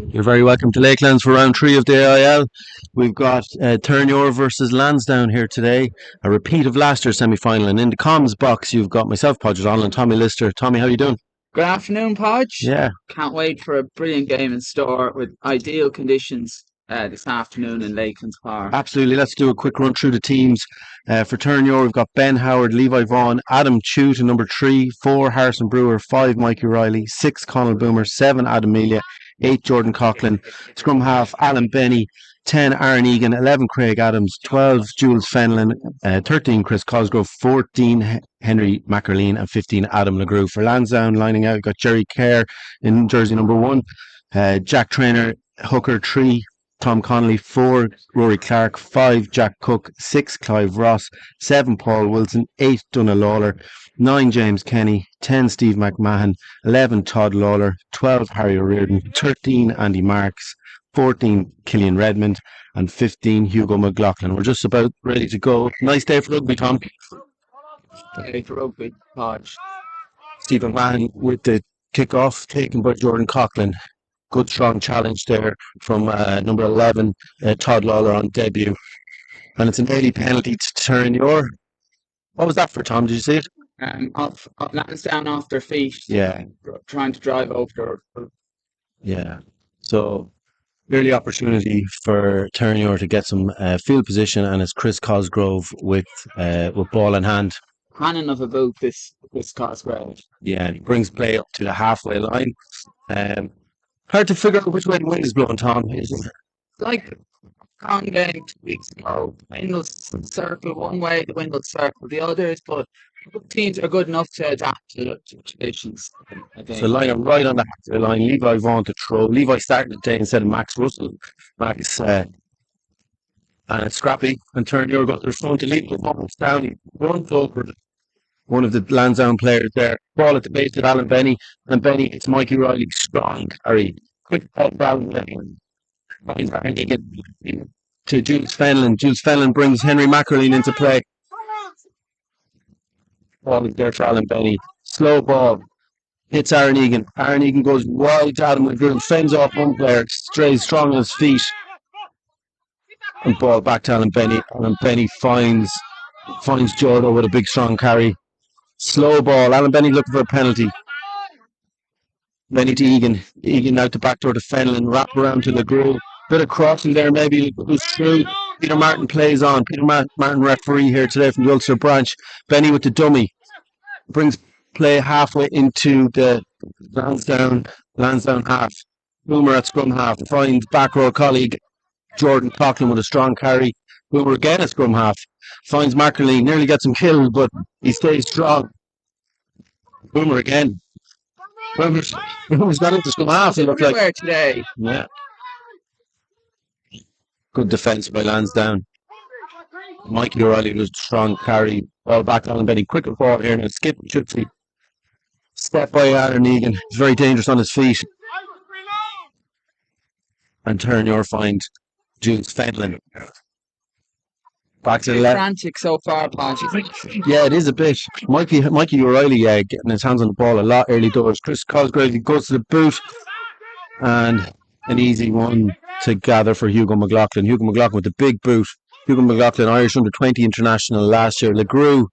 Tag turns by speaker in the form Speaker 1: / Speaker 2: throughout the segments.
Speaker 1: You're very welcome to Lakelands for round three of the AIL. We've got Terenure versus Lansdowne here today, a repeat of last year's semi-final. And in the comms box, you've got myself, Podge Donald, and Tommy Lister. Tommy, how you doing?
Speaker 2: Good afternoon, Podge.
Speaker 1: Yeah,
Speaker 2: Can't wait for a brilliant game in store with ideal conditions this afternoon in Lakelands Park.
Speaker 1: absolutely. Let's do a quick run through the teams. For Terenure, we've got Ben Howard, Levi Vaughan, Adam Chute in number 3, 4 Harrison Brewer, 5 Mikey Riley, 6 Conal Boomer, 7 Adam Melia, 8 Jordan Coughlin, scrum half Alan Benny, 10 Aaron Egan, 11 Craig Adams, 12 Jules Fenlon, 13 Chris Cosgrove, 14 Henry McErleen, and 15 Adam LeGroux. For Lansdowne, lining out, we've got Jerry Kerr in jersey number 1, Jack Trainer, hooker 3, Tom Connolly, 4 Rory Clark, 5 Jack Cook, 6 Clive Ross, 7 Paul Wilson, 8 Donna Lawler, 9 James Kenny, 10 Steve McMahon, 11 Todd Lawler, 12 Harry O'Riordan, 13 Andy Marks, 14 Killian Redmond, and 15 Hugo McLaughlin. We're just about ready to go. Nice day for rugby, Tom.
Speaker 2: Day for rugby, Podge.
Speaker 1: Steve McMahon with the kick-off taken by Jordan Coughlin. Good strong challenge there from number 11, Todd Lawler on debut. And it's an early penalty to Terenure. What was that for, Tom? Did you see it?
Speaker 2: Off Lansdowne off their feet.
Speaker 1: Yeah.
Speaker 2: Trying to drive over their...
Speaker 1: Yeah. So, early opportunity for Terenure to get some field position, and it's Chris Cosgrove with ball in hand.
Speaker 2: Cannon of a boot, this Cosgrove.
Speaker 1: Yeah, and he brings play up to the halfway line. Hard to figure out which way the wind is blowing, Tom, isn't it?
Speaker 2: Like Con game 2 weeks ago, wind will circle one way, the wind will circle the others, but teams are good enough to adapt to conditions.
Speaker 1: So line him right on the halfway line. Levi Vaughan to throw. Levi started the day instead of Max Russell. Max and it's scrappy, and Terenure got their phone to Levi Vaughan down. He runs over one of the Lansdowne players there. Ball at the base of Alan Benny. And Benny, it's Mikey Riley, strong carry. Quick ball for Alan Benny. To Jules Fenlon. Jules Fenlon brings Henry McErleen into play. Ball is there for Alan Benny. Slow ball. Hits Aaron Egan. Aaron Egan goes wide to Adam McGrew. Fends off one player. Strays strong on his feet. And ball back to Alan Benny. Alan Benny finds Jordan with a big strong carry. Slow ball. Alan Benny looking for a penalty. Benny to Egan. Egan out to backdoor to Fenlon. Wrap around to LeGroux. Bit of crossing there, maybe goes through. Peter Martin plays on. Peter Martin referee here today from the Ulster branch. Benny with the dummy. Brings play halfway into the Lansdowne half. Boomer at scrum half. Finds back row colleague Jordan Coughlin with a strong carry. Boomer again at scrum half. Finds McErleen. Nearly gets him killed, but he stays strong. Boomer again. Boomer's got into scrum half. He looked like
Speaker 2: today.
Speaker 1: Yeah. Good defence by Lansdowne. Mikey O'Reilly was strong carry. Ball back on Benny. Quicker ball here and skip should see. Step by Aaron Egan. He's very dangerous on his feet. And Terenure find Jules Fenlon. Back to the left.
Speaker 2: Frantic so far, Podge.
Speaker 1: Yeah, it is a bit. Mikey O'Reilly getting his hands on the ball a lot early doors. Chris Cosgrove, he goes to the boot. And an easy one to gather for Hugo McLaughlin. Hugo McLaughlin with the big boot. Hugo McLaughlin, Irish under-20 international last year. LeGroux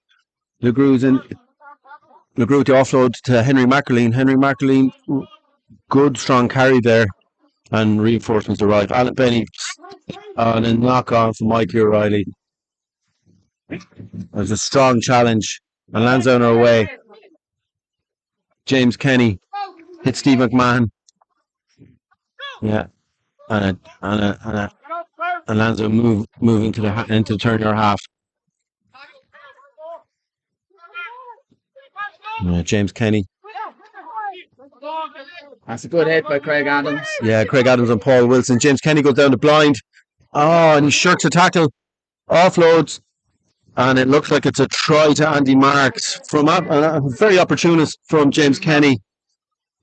Speaker 1: with the offload to Henry McErleen. Henry McErleen, good strong carry there. And reinforcements arrive. Alan Benny on a knock-on for Mikey O'Reilly. There's a strong challenge. And Lansdowne are away. James Kenny hits Steve McMahon. Yeah. And Lansdowne moving into the Terenure half. James Kenny.
Speaker 2: That's a good hit by Craig Adams.
Speaker 1: Yeah, Craig Adams and Paul Wilson. James Kenny goes down the blind. Oh, and he shirks a tackle. Offloads. And it looks like it's a try to Andy Marks. From a very opportunist from James Kenny.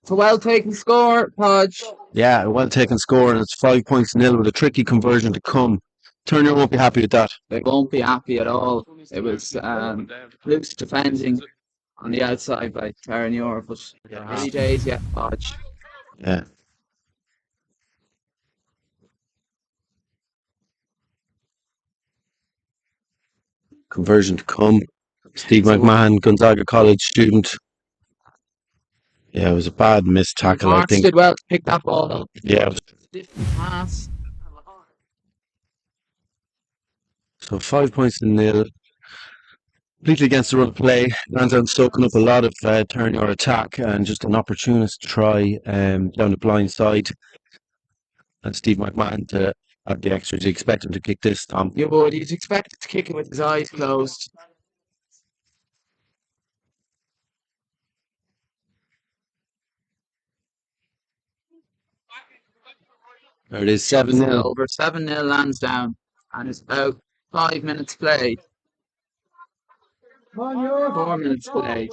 Speaker 2: It's a well-taken score, Podge.
Speaker 1: Yeah, a well-taken score, and it's 5 points to nil with a tricky conversion to come. Terenure won't be happy with that.
Speaker 2: They won't be happy at all. It was loose defending on the outside by Terenure, but
Speaker 1: Yeah.
Speaker 2: early days yet, Podge.
Speaker 1: Yeah. Conversion to come. Steve
Speaker 2: So
Speaker 1: McMahon, Gonzaga College student. Yeah, it was a bad missed tackle, I
Speaker 2: Marks
Speaker 1: think.
Speaker 2: did well to pick that ball up.
Speaker 1: Yeah.
Speaker 2: Different pass.
Speaker 1: So 5 points to nil. Completely against the run play. Lansdowne soaking up a lot of turn or attack and just an opportunist try down the blind side. And Steve McMahon to have the extras. You expect him to kick this, Tom.
Speaker 2: You would. You'd expect to kick it with his eyes closed.
Speaker 1: There it is, 7-0.
Speaker 2: Over 7-0 Lansdowne. And it's about 5 minutes played. 4 minutes played.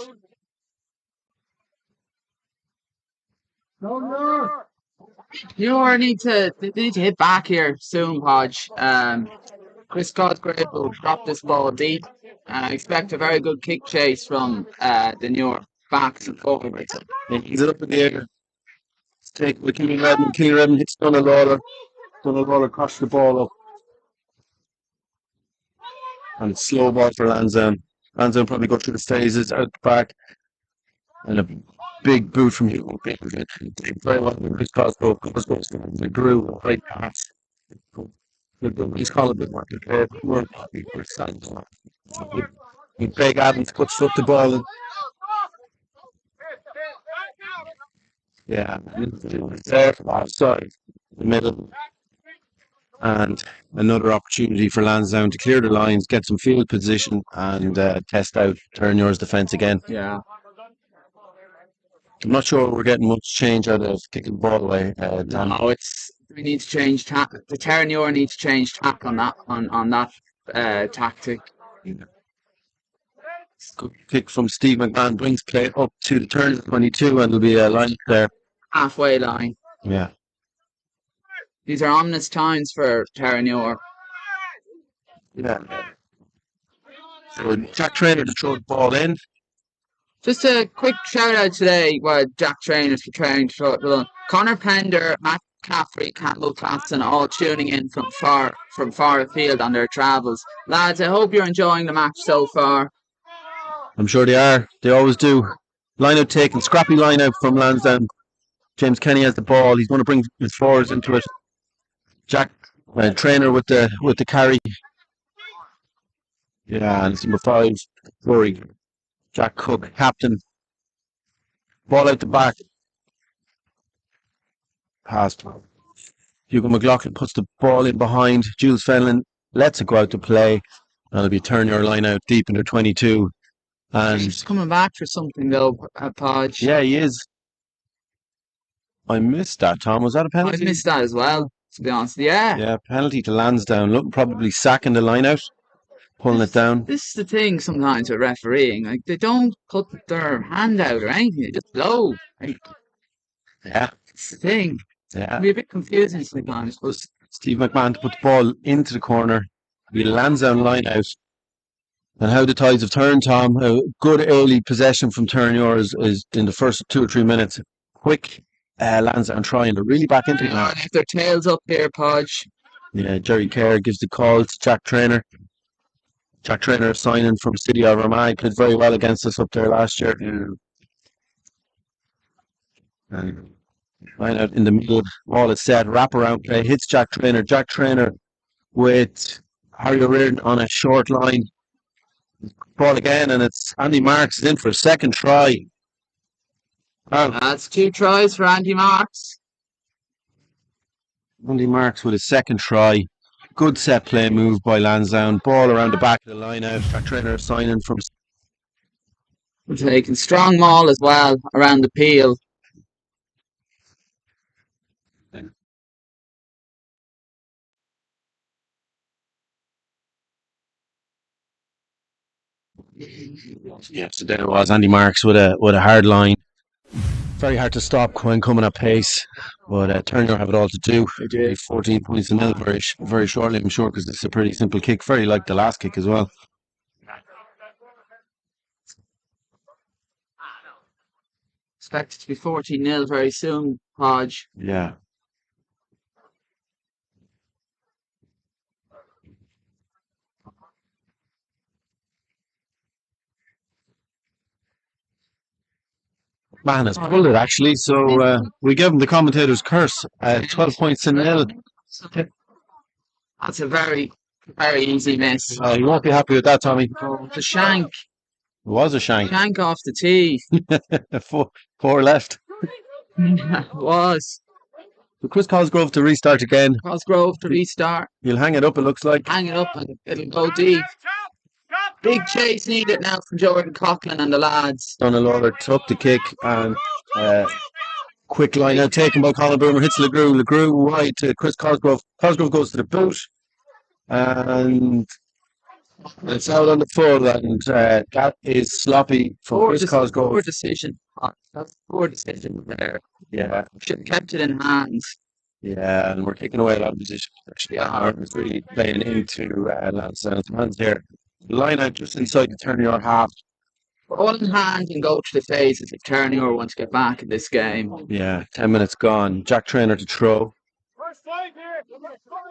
Speaker 2: They need to hit back here soon, Podge. Chris Cosgrave will drop this ball deep. Expect a very good kick chase from the New York backs and forwards.
Speaker 1: He's up in the air. Let's take with Killian Redmond. Killian Redmond hits Donald Lawler. Donald Lawler crosses the ball up. And it's slow ball for Lansdowne. Lansdowne probably go through the phases out the back. And a big boot from you. Very well. Chris Cosgrove. Cosgrove the grew right pass. He's calling it more. Craig Adams puts up the ball. And, yeah, there from offside, the middle. And another opportunity for Lansdowne to clear the lines, get some field position, and test out Terenure's defence again.
Speaker 2: Yeah.
Speaker 1: I'm not sure we're getting much change out of kicking the ball away.
Speaker 2: No, we need to change tack. The Terenure needs to change tack on that tactic.
Speaker 1: Good kick from Steve McMahon brings play up to the turn of 22, and there'll be a line there.
Speaker 2: Halfway line.
Speaker 1: Yeah.
Speaker 2: These are ominous times for Terenure.
Speaker 1: Yeah. So Jack Traynor to throw the ball in.
Speaker 2: Just a quick shout out today, Jack Traynors for training to throw it below. Connor Pender, Matt Caffrey, Campbell Clapson, all tuning in from far afield on their travels. Lads, I hope you're enjoying the match so far.
Speaker 1: I'm sure they are. They always do. Line out taken, scrappy line out from Lansdowne. James Kenny has the ball. He's going to bring his forwards into it. Jack Traynor with the carry. Yeah, and it's number 5, Rory. Jack Cook, captain. Ball out the back. Passed. Hugo McLaughlin puts the ball in behind. Jules Fenlon lets it go out to play. And it'll be turn your line out deep into 22. And
Speaker 2: he's coming back for something though, Podge.
Speaker 1: Yeah, he is. I missed that, Tom. Was that a penalty?
Speaker 2: I missed that as well, to be honest. Yeah.
Speaker 1: Yeah, penalty to Lansdowne. Look, probably sacking the line out. Pulling it down.
Speaker 2: This is the thing sometimes with refereeing. Like, they don't put their hand out or anything. They just blow. Like,
Speaker 1: yeah.
Speaker 2: It's the thing.
Speaker 1: Yeah.
Speaker 2: It can be a bit confusing sometimes.
Speaker 1: But Steve McMahon to put the ball into the corner. Be Lansdowne line out. And how the tides have turned, Tom. A good early possession from Terenure is in the first 2 or 3 minutes. Quick Lansdowne trying to really back into it.
Speaker 2: If their tails up here, Podge.
Speaker 1: Yeah, Jerry Kerr gives the call to Jack Traynor. Jack Traynor signing from City of Armagh. Played very well against us up there last year. And line out in the middle. All is set. Wrap around play. Hits Jack Traynor. Jack Traynor with Harry O'Riordan on a short line. Ball again, and it's Andy Marks is in for a second try.
Speaker 2: That's 2 tries for Andy Marks.
Speaker 1: Andy Marks with a second try. Good set play move by Lansdowne. Ball around the back of the line out. Jack Traynor signing from.
Speaker 2: Taking strong maul as well around the peel.
Speaker 1: Yeah, so there it was. Andy Marks with a hard line. Very hard to stop when coming at pace, but Turner have it all to do. They did 14 points to nil very shortly, I'm sure, because it's a pretty simple kick. Very like the last kick as well.
Speaker 2: Expected to be 14-0 very soon, Hodge.
Speaker 1: Yeah. Man has pulled it actually, so we gave him the commentator's curse. 12 points to nil.
Speaker 2: That's a very, very easy miss.
Speaker 1: You won't be happy with that, Tommy.
Speaker 2: The shank.
Speaker 1: It was a shank.
Speaker 2: Shank off the tee.
Speaker 1: Four left.
Speaker 2: Was.
Speaker 1: So Chris Cosgrove to restart again.
Speaker 2: Cosgrove to restart.
Speaker 1: He'll hang it up, it looks like.
Speaker 2: Hang it up and it'll go deep. Big chase needed now from Jordan Coughlin and the lads.
Speaker 1: Donald Lawler took the kick and quick line out taken by Colin Boomer. Hits LeGrew. LeGrew wide to Chris Cosgrove. Cosgrove goes to the boot. And it's out on the full, and that is sloppy from Chris Cosgrove.
Speaker 2: Poor decision. That's a poor decision there.
Speaker 1: Yeah.
Speaker 2: Should have kept it in hands.
Speaker 1: Yeah, and we're taking away a lot of position. Actually, Ireland's really playing into Lansdowne's hands here. Line out just inside the Terenure half.
Speaker 2: All in hand and go to the phases if Terenure want to get back in this game.
Speaker 1: Yeah, 10 minutes gone. Jack Traynor to throw.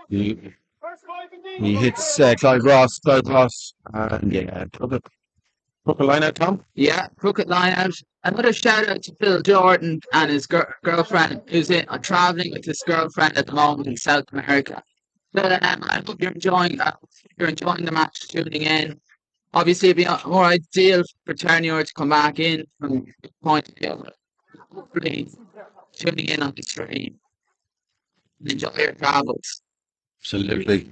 Speaker 1: He hits Clive Ross, and yeah, Crooked line out, Tom?
Speaker 2: Yeah, Crooked line out. Another shout out to Phil Jordan and his girlfriend, who's traveling with his girlfriend at the moment in South America. But I hope you're enjoying the match, tuning in. Obviously, it'd be more ideal for Terenure to come back in from the point of view. Hopefully, tuning in on the stream. Enjoy your travels.
Speaker 1: Absolutely.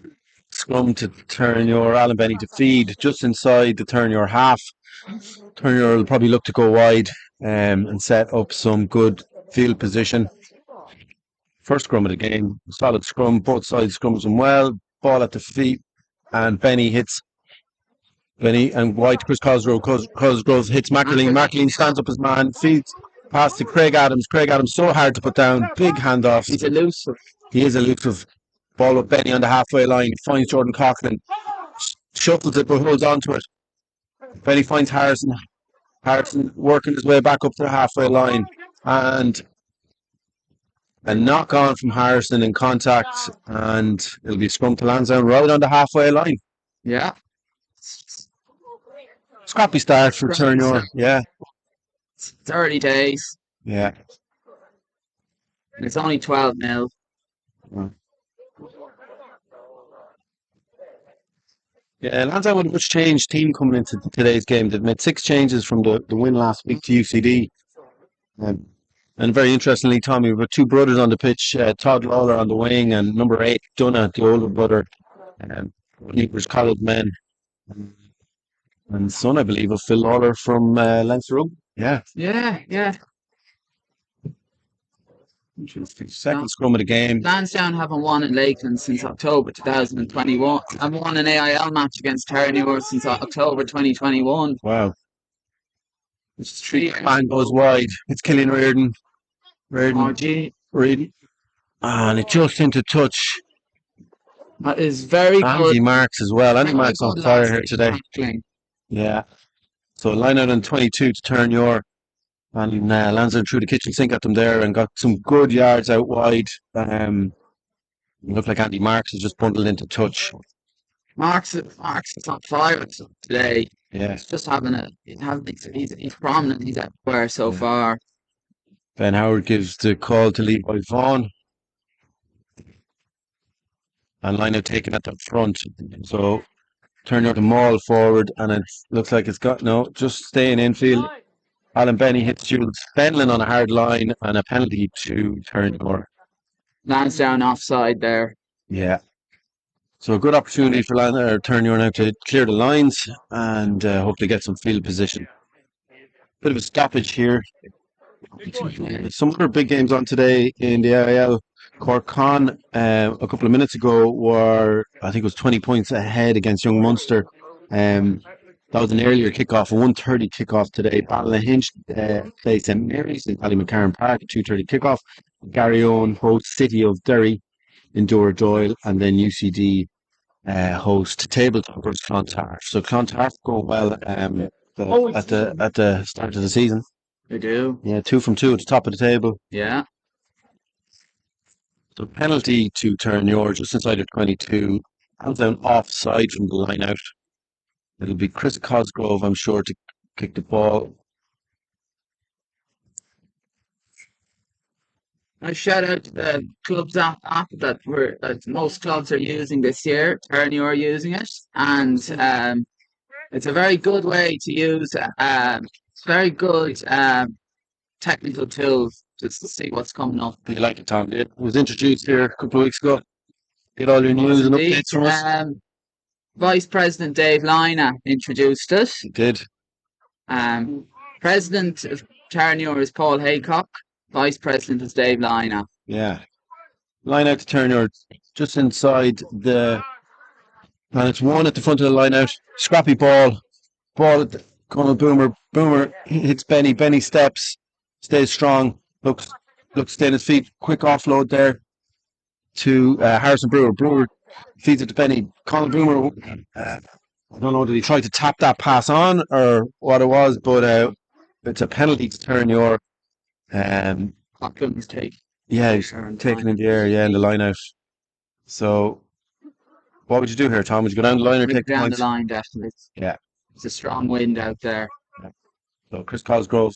Speaker 1: Scrum to Terenure, Alan Benny to feed just inside the Terenure half. Terenure will probably look to go wide and set up some good field position. First scrum of the game, solid scrum, both sides scrums them well. Ball at the feet, and Benny hits Benny and wide to Chris Cosgrove. Cosgrove hits McAleen. McAleen stands up his man, feeds pass to Craig Adams. Craig Adams so hard to put down, big handoff.
Speaker 2: He's elusive.
Speaker 1: He is elusive. Ball with Benny on the halfway line. Finds Jordan Coughlin. Shuffles it but holds on to it. Benny finds Harrison. Harrison working his way back up to the halfway line. And a knock on from Harrison in contact. And it'll be scrum to Lansdowne right on the halfway line.
Speaker 2: Yeah.
Speaker 1: Scrappy start for Terenure. Yeah.
Speaker 2: It's early days.
Speaker 1: Yeah.
Speaker 2: And it's only 12-0.
Speaker 1: Yeah, Lansdowne with a much changed team coming into today's game. They've made 6 changes from the win last week to UCD. And very interestingly, Tommy, we've got 2 brothers on the pitch, Todd Lawler on the wing and number 8, Donna, the older brother. He was college men. And son, I believe, of Phil Lawler from Leinster. Yeah.
Speaker 2: Yeah.
Speaker 1: Interesting. Second scrum of the game.
Speaker 2: Lansdowne haven't won in Lakelands since October 2021. Haven't won an AIL match against Terenure since October 2021.
Speaker 1: Wow. It's 3 man goes wide. It's Killian Reardon. Reardon. And it just into touch.
Speaker 2: That is very
Speaker 1: Andy
Speaker 2: good.
Speaker 1: Marks as well. Andy Marks on fire here today. Yeah. So line out on 22 to Terenure. And Lansdowne threw the kitchen sink at them there and got some good yards out wide. Looked like Andy Marks has just bundled into touch.
Speaker 2: Marks is on fire today.
Speaker 1: Yeah.
Speaker 2: He's just he's prominent. He's everywhere so far.
Speaker 1: Ben Howard gives the call to Levi Vaughan. And line out taken at the front. So Terenure to maul forward, and it looks like it's got just staying infield. Alan Benny hits Jules Fenlon on a hard line and a penalty to Terenure.
Speaker 2: Lansdowne offside there.
Speaker 1: Yeah. So a good opportunity for Terenure now to clear the lines and hopefully get some field position. Bit of a stoppage here. Some other big games on today in the AIL. Cork Con a couple of minutes ago were, I think it was 20 points ahead against Young Munster. That was an earlier kickoff, a 1:30 kickoff today. Ballynahinch plays St Mary's in Ballymacaren Park, a 2:30 kickoff. Garryowen hosts City of Derry in Dora Doyle, and then UCD host Tabletoppers Clontarf. So Clontarf going well at the start of the season.
Speaker 2: They do.
Speaker 1: Yeah, 2 from 2 at the top of the table.
Speaker 2: Yeah.
Speaker 1: So penalty to Terenure just inside of 22. Lansdowne offside from the line out. It'll be Chris Cosgrove, I'm sure, to kick the ball.
Speaker 2: I shout out to the clubs app that most clubs are using this year. Terenure are using it, and it's a very good way to use. It's very good technical tool just to see what's coming up.
Speaker 1: You like it, Tom? It was introduced here a couple of weeks ago. Get all your news and updates from us.
Speaker 2: Vice President Dave Lina introduced it.
Speaker 1: He did.
Speaker 2: President of Terenure is Paul Haycock. Vice President is Dave Lina.
Speaker 1: Yeah. Line out to Terenure just inside the. And it's 1 at the front of the line out. Scrappy ball. Ball at the corner. Boomer. Boomer hits Benny. Benny steps. Stays strong. Looks stay on his feet. Quick offload there to Harrison Brewer. Brewer feeds it to Benny. Conor Boomer. I don't know, did he try to tap that pass on or what it was, but it's a penalty to Terenure.
Speaker 2: Cochran's take.
Speaker 1: Yeah, he's taken in the air, in the line out. So, what would you do here, Tom? Would you go down the line or take the
Speaker 2: down
Speaker 1: points?
Speaker 2: the line, definitely.
Speaker 1: Yeah.
Speaker 2: It's a strong wind out there.
Speaker 1: So, Chris Cosgrove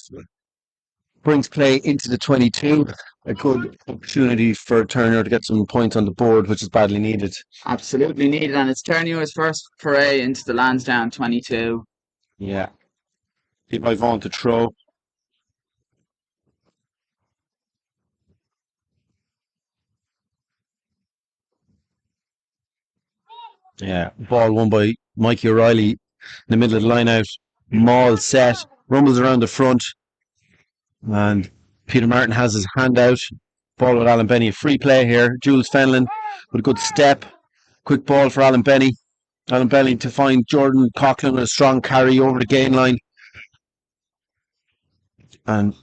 Speaker 1: brings play into the 22. A good opportunity for Terenure to get some points on the board, which is badly needed.
Speaker 2: Absolutely needed, and it'sTerinure's first foray into the Lansdowne 22.
Speaker 1: Yeah. Hit by Vaughan to throw. Yeah, ball won by Mikey O'Reilly in the middle of the line out. Maul set, rumbles around the front, and Peter Martin has his hand out. Ball with Alan Benny, a free play here. Jules Fenlon with a good step. Quick ball for Alan Benny. Alan Benny to find Jordan Coughlin with a strong carry over the gain line. And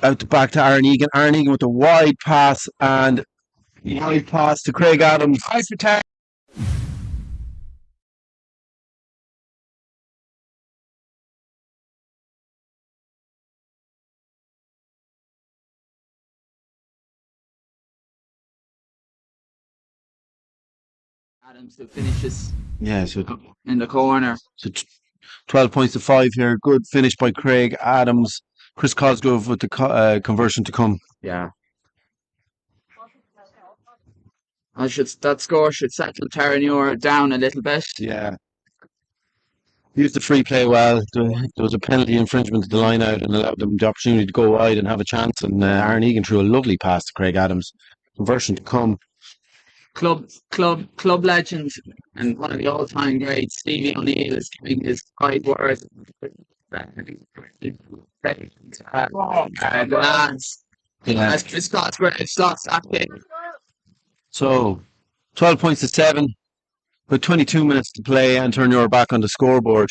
Speaker 1: out the back to Aaron Egan. Aaron Egan with a wide pass and wide pass to Craig Adams.
Speaker 2: Adams who finishes
Speaker 1: So
Speaker 2: in the corner.
Speaker 1: So 12 points to 5 here. Good finish by Craig Adams. Chris Cosgrove with the conversion to come.
Speaker 2: Yeah. That score should settle Terenure down a little bit.
Speaker 1: Yeah. Used the free play well. There was a penalty infringement to the line out and allowed them the opportunity to go wide and have a chance. And Aaron Egan threw a lovely pass to Craig Adams. Conversion to come.
Speaker 2: Club legend and one of the all-time greats, Stevie O'Neill, is giving his 5 words. The lads. As Chris Cosgrove slots that kick.
Speaker 1: So, 12 points to 7. With 22 minutes to play and Terenure back on the scoreboard.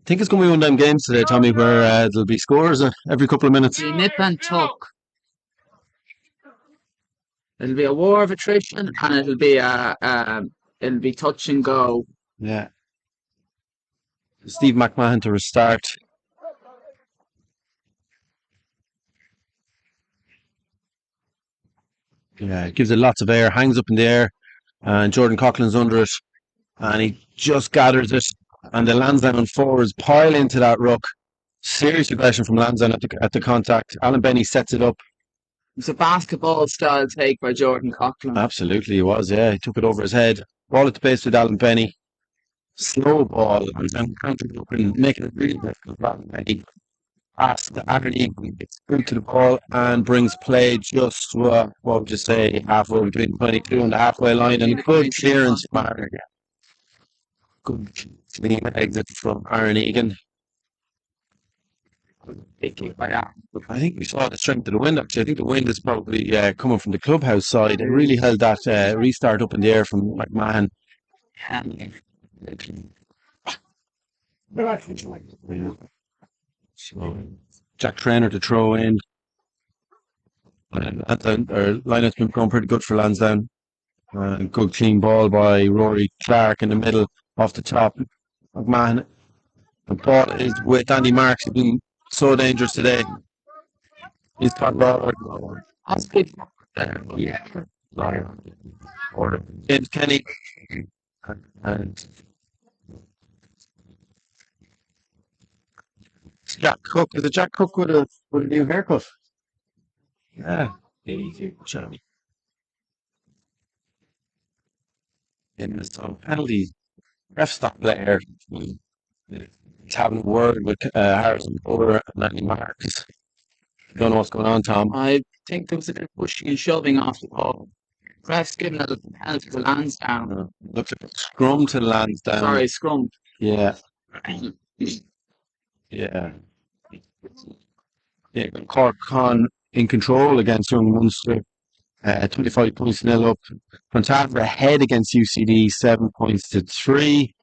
Speaker 1: I think it's going to be one of them games today, Tommy, where there'll be scores every couple of minutes.
Speaker 2: Nip and tuck. It'll be a war of attrition, and it'll be touch and go.
Speaker 1: Yeah. Steve McMahon to restart. Yeah, gives it lots of air, hangs up in the air, and Jordan Coughlin's under it, and he just gathers it, and the Lansdowne forwards pile into that ruck. Serious aggression from Lansdowne at the contact. Alan Benny sets it up.
Speaker 2: It's a basketball style take by Jordan Coughlin.
Speaker 1: Absolutely, he was. Yeah, he took it over his head. Ball at the base with Alan Benny. Slow ball and making it really difficult for Alan Benny. Pass to Aaron Egan, gets through to the ball and brings play just what would you say, halfway between 22 and the halfway line, and good clearance from Aaron. Good clean exit from Aaron Egan. I think we saw the strength of the wind, actually. I think the wind is probably coming from the clubhouse side. It really held that restart up in the air from McMahon. So, Jack Traynor to throw in. Our lineup's been going pretty good for Lansdowne. Good clean ball by Rory Clark in the middle, off the top. McMahon. The ball is with Andy Marks. He's been So dangerous today. He's got forward.
Speaker 2: That's good.
Speaker 1: Yeah. James Kenny. And Jack Cook. Is it Jack Cook with a new haircut? Yeah. Johnny. In the penalty. Ref stop player. He's having a word with Harrison Bowler and Anthony Marks. Don't know what's going on, Tom.
Speaker 2: I think there was a bit of pushing and shoving off the ball. Ref's giving a penalty to Lansdowne.
Speaker 1: Looks like a scrum to Lansdowne.
Speaker 2: Sorry, scrum.
Speaker 1: Yeah. Yeah. Yeah. Cork in control against Young Munster. 25 points nil up. Clontarf ahead against UCD, 7 points to 3.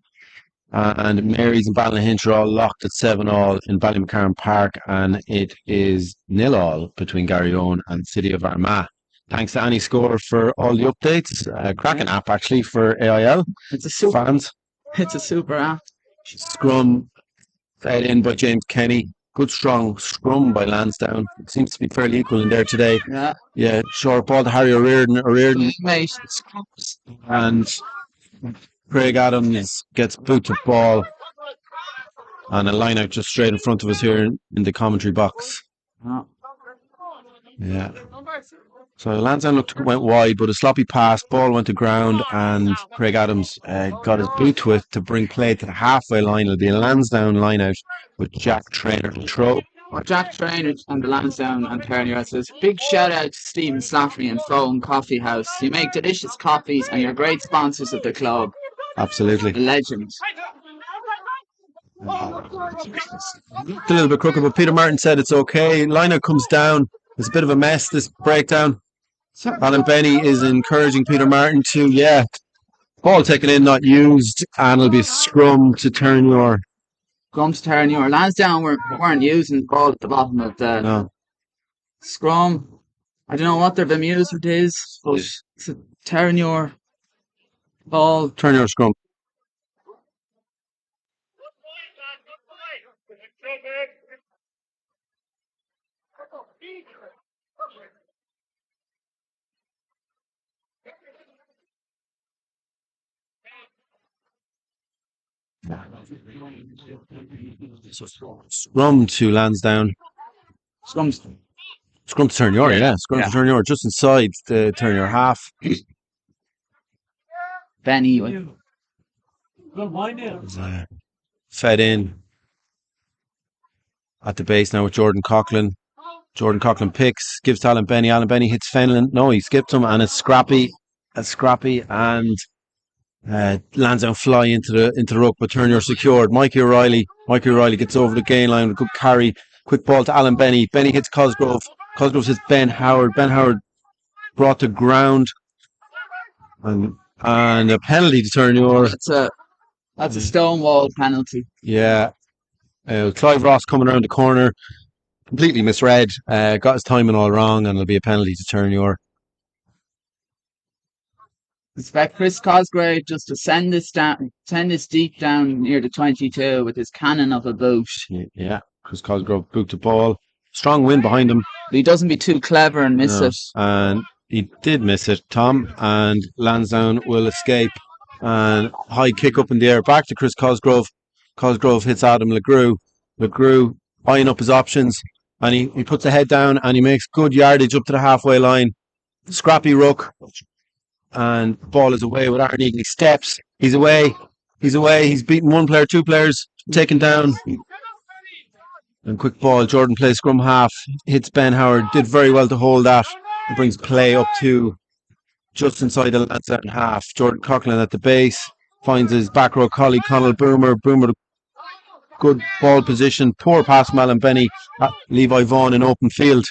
Speaker 1: And Mary's and Ballynahinch are all locked at 7-all in Ballymacarron Park, and it is 0-all between Garryowen and City of Armagh. Thanks to Annie Score for all the updates. Cracking app actually for AIL fans.
Speaker 2: It's a super app.
Speaker 1: Scrum fed in by James Kenny. Good strong scrum by Lansdowne. It seems to be fairly equal in there today.
Speaker 2: Yeah.
Speaker 1: Yeah, short ball to Harry O'Riordan.
Speaker 2: Mate,
Speaker 1: And Craig Adams gets boot to ball. And a line out just straight in front of us here in the commentary box. Yeah. So Lansdowne went wide, but a sloppy pass, ball went to ground, and Craig Adams got his boot to it to bring play to the halfway line. It'll be a Lansdowne line out with Jack Traynor and throw.
Speaker 2: Well, Jack Traynor and the Lansdowne and Terenure says, big shout out to Stephen Slattery and Phone Coffee House. You make delicious coffees and you're great sponsors of the club.
Speaker 1: Absolutely.
Speaker 2: A legend.
Speaker 1: It's a little bit crooked, but Peter Martin said it's okay. Lineup comes down. It's a bit of a mess, this breakdown. Alan Benny is encouraging Peter Martin to, ball taken in, not used, and it'll be a scrum to Terenure.
Speaker 2: Scrum to Terenure. Lansdowne weren't using the ball at the bottom of the scrum. I don't know what their amusement is, but it's a Terenure ball.
Speaker 1: Terenure scrum. Scrum to Lansdowne.
Speaker 2: Scrum to
Speaker 1: Terenure, Scrum to Terenure, just inside the Terenure half.
Speaker 2: Benny.
Speaker 1: Fed in at the base now with Jordan Coughlin. Jordan Coughlin picks, gives to Alan Benny. Alan Benny hits Fenlon. No, he skipped him, and it's scrappy, and Lansdowne fly into the ruck, but Terenure secured. Mikey O'Reilly gets over the gain line with a good carry. Quick ball to Alan Benny. Benny hits Cosgrove. Cosgrove hits Ben Howard. Ben Howard brought to ground, and a penalty to Terenure.
Speaker 2: That's a stonewall penalty.
Speaker 1: Yeah. Clive Ross coming around the corner, completely misread, got his timing all wrong, and it'll be a penalty to Terenure.
Speaker 2: Expect Chris Cosgrave just to send this deep down near the 22 with his cannon of a boot.
Speaker 1: Yeah, Chris Cosgrove boot to ball. Strong wind behind him.
Speaker 2: But he doesn't be too clever and miss it.
Speaker 1: And he did miss it, Tom, and Lansdowne will escape. And high kick up in the air, back to Chris Cosgrove. Cosgrove hits Adam LeGrew. LeGrew eyeing up his options, and he puts the head down and he makes good yardage up to the halfway line. Scrappy ruck, and ball is away with Aaron Egan. He steps. He's away. He's beaten one player, two players, taken down. And quick ball. Jordan plays scrum half. Hits Ben Howard. Did very well to hold that. And brings play up to just inside the Lansdowne half. Jordan Coughlin at the base. Finds his back row colleague Conal Boomer. Boomer, good ball position. Poor pass from Alan Benny. Levi Vaughan in open field.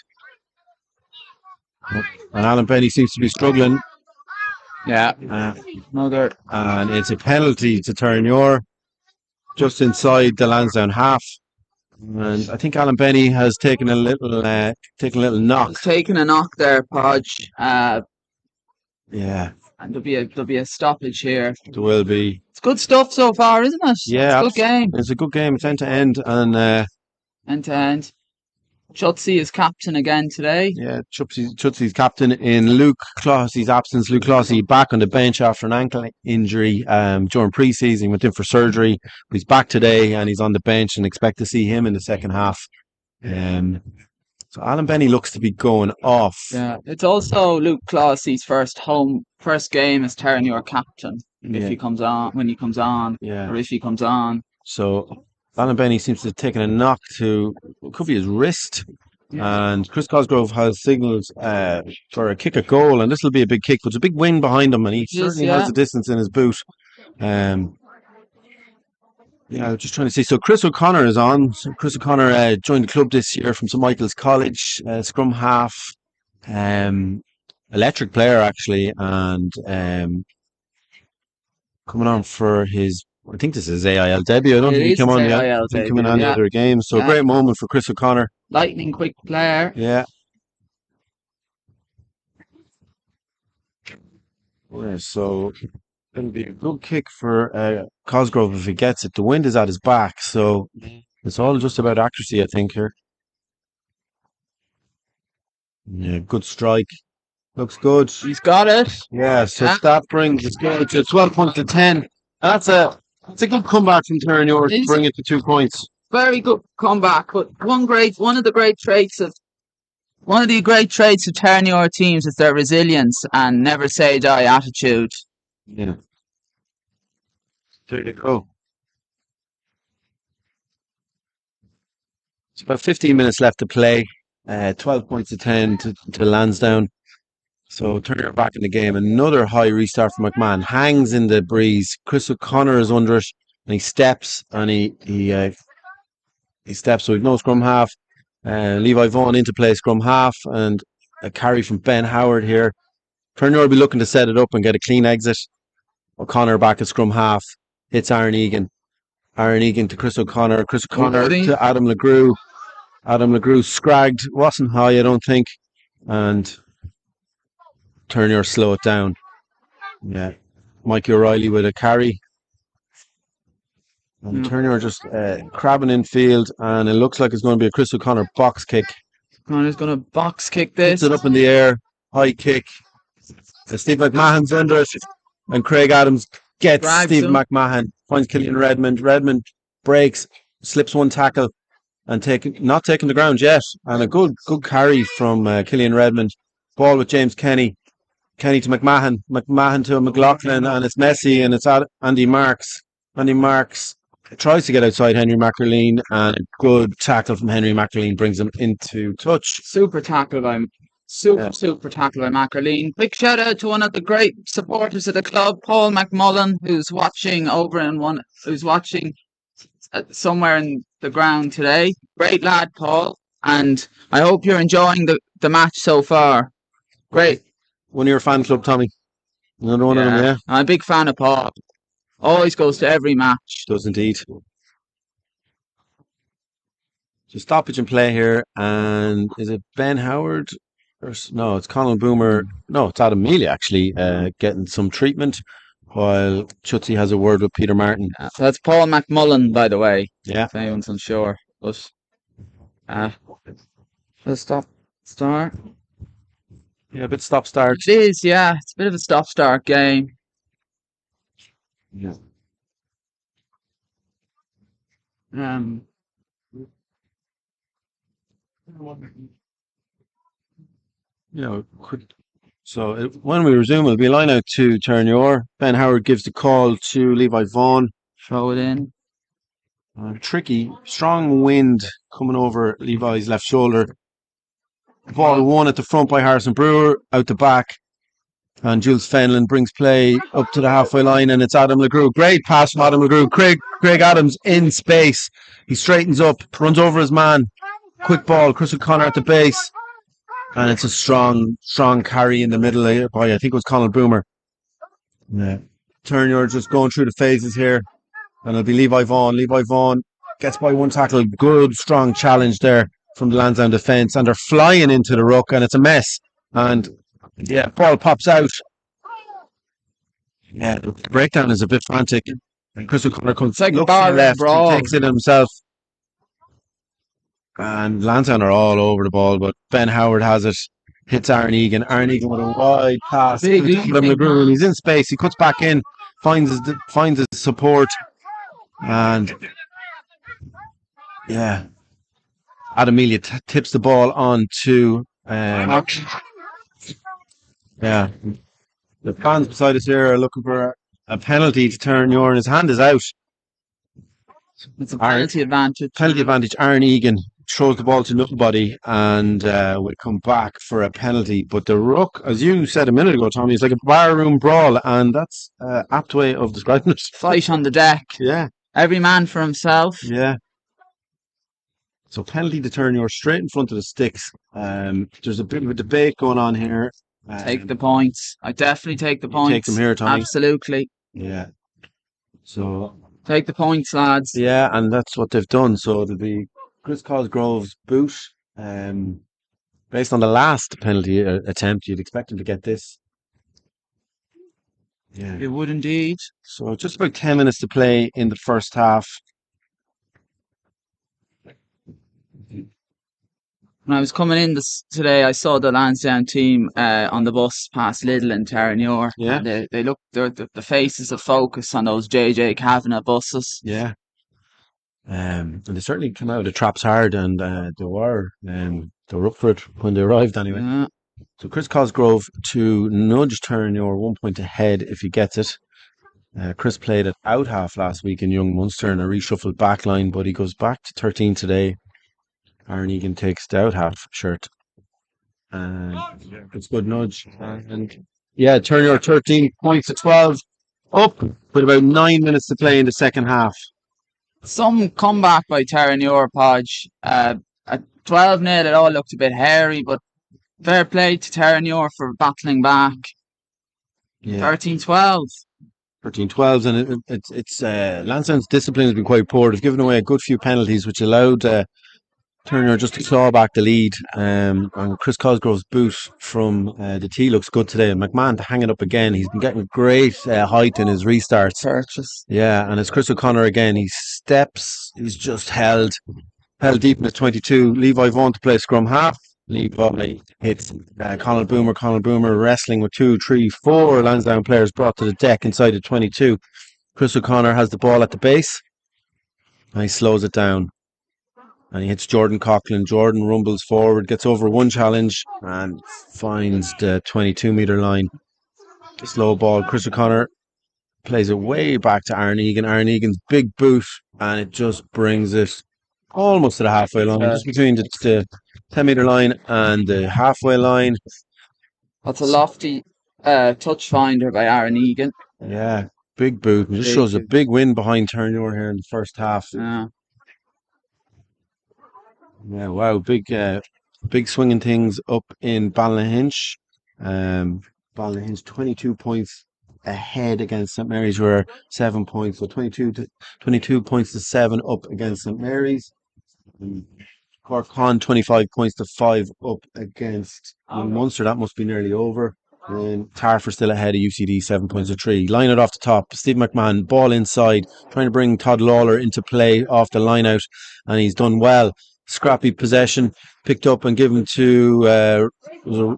Speaker 1: And Alan Benny seems to be struggling.
Speaker 2: Yeah.
Speaker 1: And it's a penalty to Terenure just inside the Lansdowne half. And I think Alan Benny has taken a little knock.
Speaker 2: He's taken a knock there, Podge.
Speaker 1: Yeah.
Speaker 2: And there'll be a stoppage here.
Speaker 1: There will be.
Speaker 2: It's good stuff so far, isn't it?
Speaker 1: Yeah,
Speaker 2: it's a good game.
Speaker 1: It's a good game. It's end to end, and
Speaker 2: end to end. Chutzy is captain again today.
Speaker 1: Yeah, Chutzy's captain in Luke Clossey's absence. Luke Clossey back on the bench after an ankle injury during pre-season. He went in for surgery. He's back today and he's on the bench, and expect to see him in the second half. So Alan Benny looks to be going off.
Speaker 2: Yeah, it's also Luke Clossey's first game as Terenure captain. If he comes on, when he comes on, or if he comes on.
Speaker 1: So Alan Benny seems to have taken a knock to, it could be his wrist. Yeah. And Chris Cosgrove has signals for a kick at goal, and this will be a big kick. But it's a big win behind him, and he certainly has the distance in his boot. Just trying to see. So Chris O'Connor is on. So Chris O'Connor joined the club this year from St Michael's College, scrum half, electric player actually, and coming on for his, I think this is his AIL debut. I don't think he came on yet. I think he came in on the other game. So a great moment for Chris O'Connor.
Speaker 2: Lightning quick player.
Speaker 1: Yeah. So it'll be a good kick for Cosgrove if he gets it. The wind is at his back, so it's all just about accuracy, I think, here. Yeah, good strike. Looks good.
Speaker 2: He's got it.
Speaker 1: Yeah, so that brings it to 12 points to 10. That's a good comeback from Terenure to bring it to 2 points.
Speaker 2: Very good comeback, but one of the great traits of Terenure teams is their resilience and never say die attitude.
Speaker 1: Yeah. There you go. It's about 15 minutes left to play. 12 points to 10 to Lansdowne. So Terenure back in the game. Another high restart for McMahon. Hangs in the breeze. Chris O'Connor is under it, and he steps, and he steps. So we've no scrum half. Levi Vaughan into play scrum half, and a carry from Ben Howard here. Terenure will be looking to set it up and get a clean exit. O'Connor back at scrum half. Hits Aaron Egan. Aaron Egan to Chris O'Connor. Chris O'Connor to Adam LeGrew. Adam LeGrew scragged. Wasn't high, I don't think. And Terenure slow it down. Yeah. Mikey O'Reilly with a carry. And Terenure just crabbing in field, and it looks like it's going to be a Chris O'Connor box kick.
Speaker 2: O'Connor's going to box kick this.
Speaker 1: Puts it up in the air. High kick. Steve McMahon's under it. And Craig Adams gets Steve McMahon. Finds Killian Redmond. Redmond breaks. Slips one tackle. And not taking the ground yet. And a good carry from Killian Redmond. Ball with James Kenny. Kenny to McMahon. McMahon to McLaughlin. And it's messy. And it's Andy Marks. Andy Marks tries to get outside Henry McErleen. And a good tackle from Henry McErleen brings him into touch.
Speaker 2: Super tackle by McErleen. Big shout out to one of the great supporters of the club, Paul McMullen, who's watching somewhere in the ground today. Great lad, Paul, and I hope you're enjoying the match so far. Great.
Speaker 1: One of your fan club, Tommy. Another one of them, yeah.
Speaker 2: I'm a big fan of Paul. Always goes to every match.
Speaker 1: Does indeed. So stoppage and play here, and is it Ben Howard? No, it's Colin Boomer. No, it's Adam Mealy actually getting some treatment, while Chutzy has a word with Peter Martin.
Speaker 2: So that's Paul McMullen, by the way.
Speaker 1: Yeah.
Speaker 2: If anyone's unsure. But let's start.
Speaker 1: Yeah, a bit stop-start.
Speaker 2: It is, yeah. It's a bit of a stop-start game.
Speaker 1: Yeah. So when we resume, it'll be a line out to Terenure. Ben Howard gives the call to Levi Vaughan.
Speaker 2: Throw it in.
Speaker 1: Tricky, strong wind coming over Levi's left shoulder. Ball won at the front by Harrison Brewer, out the back. And Jules Fenlon brings play up to the halfway line, and it's Adam LeGrew. Great pass from Adam LeGrew. Craig Adams in space. He straightens up, runs over his man. Quick ball, Chris O'Connor at the base. And it's a strong carry in the middle by, I think it was Conal Boomer. Yeah. Terenure just going through the phases here. And it'll be Levi Vaughan. Levi Vaughan gets by one tackle. Good, strong challenge there from the Lansdowne defence. And they're flying into the ruck, and it's a mess. And, yeah, ball pops out. Yeah, the breakdown is a bit frantic. And Chris O'Connor comes looks to the left and takes it himself. And Lansdowne are all over the ball, but Ben Howard has it. Hits Aaron Egan. Aaron Egan with a wide pass.
Speaker 2: Big
Speaker 1: He's in space. He cuts back in, finds his support, and yeah, Adamelia tips the ball on to yeah. The fans beside us here are looking for a penalty to Terenure, and his hand is out.
Speaker 2: It's a penalty advantage.
Speaker 1: Penalty advantage. Aaron Egan throws the ball to nobody and will come back for a penalty. But the ruck, as you said a minute ago, Tommy, is like a barroom brawl, and that's apt way of describing it.
Speaker 2: Fight on the deck.
Speaker 1: Yeah.
Speaker 2: Every man for himself.
Speaker 1: Yeah. So penalty to Terenure straight in front of the sticks. There's a bit of a debate going on here.
Speaker 2: Take the points. I definitely take the points.
Speaker 1: Take them here, Tommy.
Speaker 2: Absolutely.
Speaker 1: Yeah. So
Speaker 2: take the points, lads.
Speaker 1: Yeah, and that's what they've done. So it'll be Chris Cosgrove's boot. Based on the last penalty attempt, you'd expect him to get this. Yeah,
Speaker 2: it would indeed.
Speaker 1: So just about 10 minutes to play in the first half.
Speaker 2: When I was coming in today, I saw the Lansdowne team on the bus past Lidl and Terenure.
Speaker 1: Yeah,
Speaker 2: they look. The faces of focus on those JJ Kavanagh buses.
Speaker 1: Yeah, and they certainly came out of the traps hard, and they were up for it when they arrived anyway.
Speaker 2: Yeah.
Speaker 1: So Chris Cosgrove to nudge Terenure 1 point ahead if he gets it. Chris played at out half last week in Young Munster in a reshuffled back line, but he goes back to 13 today. Aaron Egan takes the out half shirt. It's a good nudge. And yeah, Terenure 13 points to 12. Up with about 9 minutes to play in the second half.
Speaker 2: Some comeback by Terenure, Podge. At 12-0, it all looked a bit hairy, but fair play to Terenure for battling back. Yeah. 13-12.
Speaker 1: 13-12, and it's Lansdowne's discipline has been quite poor. They've given away a good few penalties, which allowed Terenure just to claw back the lead. And Chris Cosgrove's boot from the tee looks good today. And McMahon to hang it up again. He's been getting great height in his restarts. Yeah, and it's Chris O'Connor again. He steps. He's just held deep in the 22. Levi Vaughan to play scrum half. Levi hits Colin Boomer. Colin Boomer wrestling with 2, 3, 4 Lansdowne players brought to the deck inside the 22. Chris O'Connor has the ball at the base. And he slows it down. And he hits Jordan Coughlin. Jordan rumbles forward, gets over one challenge and finds the 22-metre line. Slow ball. Chris O'Connor plays it way back to Aaron Egan. Aaron Egan's big boot, and it just brings it almost to the halfway line, just between the 10-metre line and the halfway line.
Speaker 2: That's a lofty touch finder by Aaron Egan.
Speaker 1: Yeah, big boot. It just shows a big win behind Terenure here in the first half. Yeah, wow, big swinging things up in Ballynahinch. Ballynahinch 22 points ahead against St Mary's, were 7 points, so 22 points to 7 up against St Mary's. Cork 25 points to 5 up against Munster. That must be nearly over. And Tarf are still ahead of UCD, 7 points to 3. Line it off the top. Steve McMahon, ball inside, trying to bring Todd Lawler into play off the line out, and he's done well. Scrappy possession, picked up and given to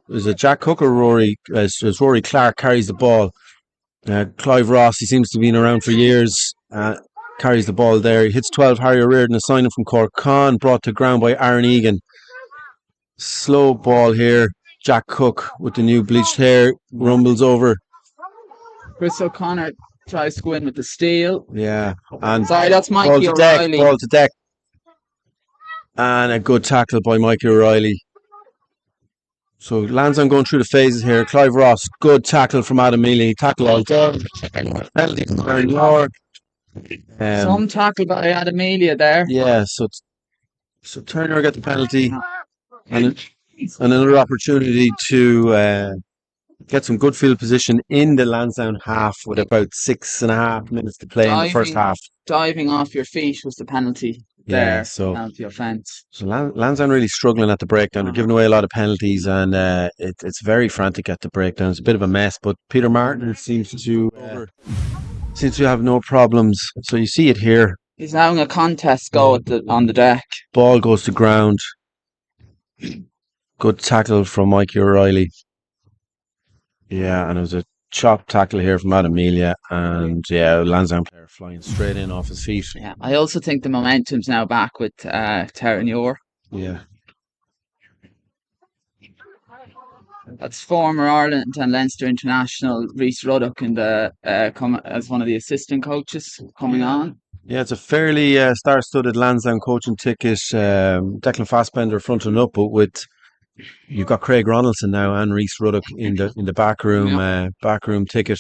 Speaker 1: is it Jack Cook or Rory? As Rory Clark carries the ball. Clive Ross, he seems to have been around for years, carries the ball there. He hits 12. Harry O'Riordan, a signing from Cork. Con brought to ground by Aaron Egan. Slow ball here. Jack Cook with the new bleached hair rumbles over.
Speaker 2: Chris O'Connor tries to go in with the steal.
Speaker 1: Yeah, and
Speaker 2: sorry, that's Mikey O'Reilly.
Speaker 1: Ball to deck. And a good tackle by Mikey O'Reilly. So Lansdowne going through the phases here. Clive Ross, good tackle from Adam Mealy. Tackle all done. Penalty from Terenure.
Speaker 2: Some tackle by Adamelia there.
Speaker 1: Yeah, so Terenure get the penalty. And another opportunity to get some good field position in the Lansdowne half with about 6.5 minutes to play in the first half.
Speaker 2: Diving off your feet was the penalty.
Speaker 1: Yeah, so
Speaker 2: penalty offence.
Speaker 1: So Lansdowne really struggling at the breakdown. They're giving away a lot of penalties, and it's very frantic at the breakdown. It's a bit of a mess, but Peter Martin seems to have no problems. So you see it here.
Speaker 2: He's having a contest go on the deck.
Speaker 1: Ball goes to ground. Good tackle from Mikey O'Reilly. Yeah, and it was a chop tackle here from Adamelia, and yeah, Lansdowne player flying straight in off his feet.
Speaker 2: Yeah, I also think the momentum's now back with Terenure.
Speaker 1: Yeah.
Speaker 2: That's former Ireland and Leinster international Rhys Ruddock in the as one of the assistant coaches coming on.
Speaker 1: Yeah, it's a fairly star-studded Lansdowne coaching ticket. Declan Fassbender fronting up, but with you've got Craig Ronaldson now and Rhys Ruddock in the backroom ticket.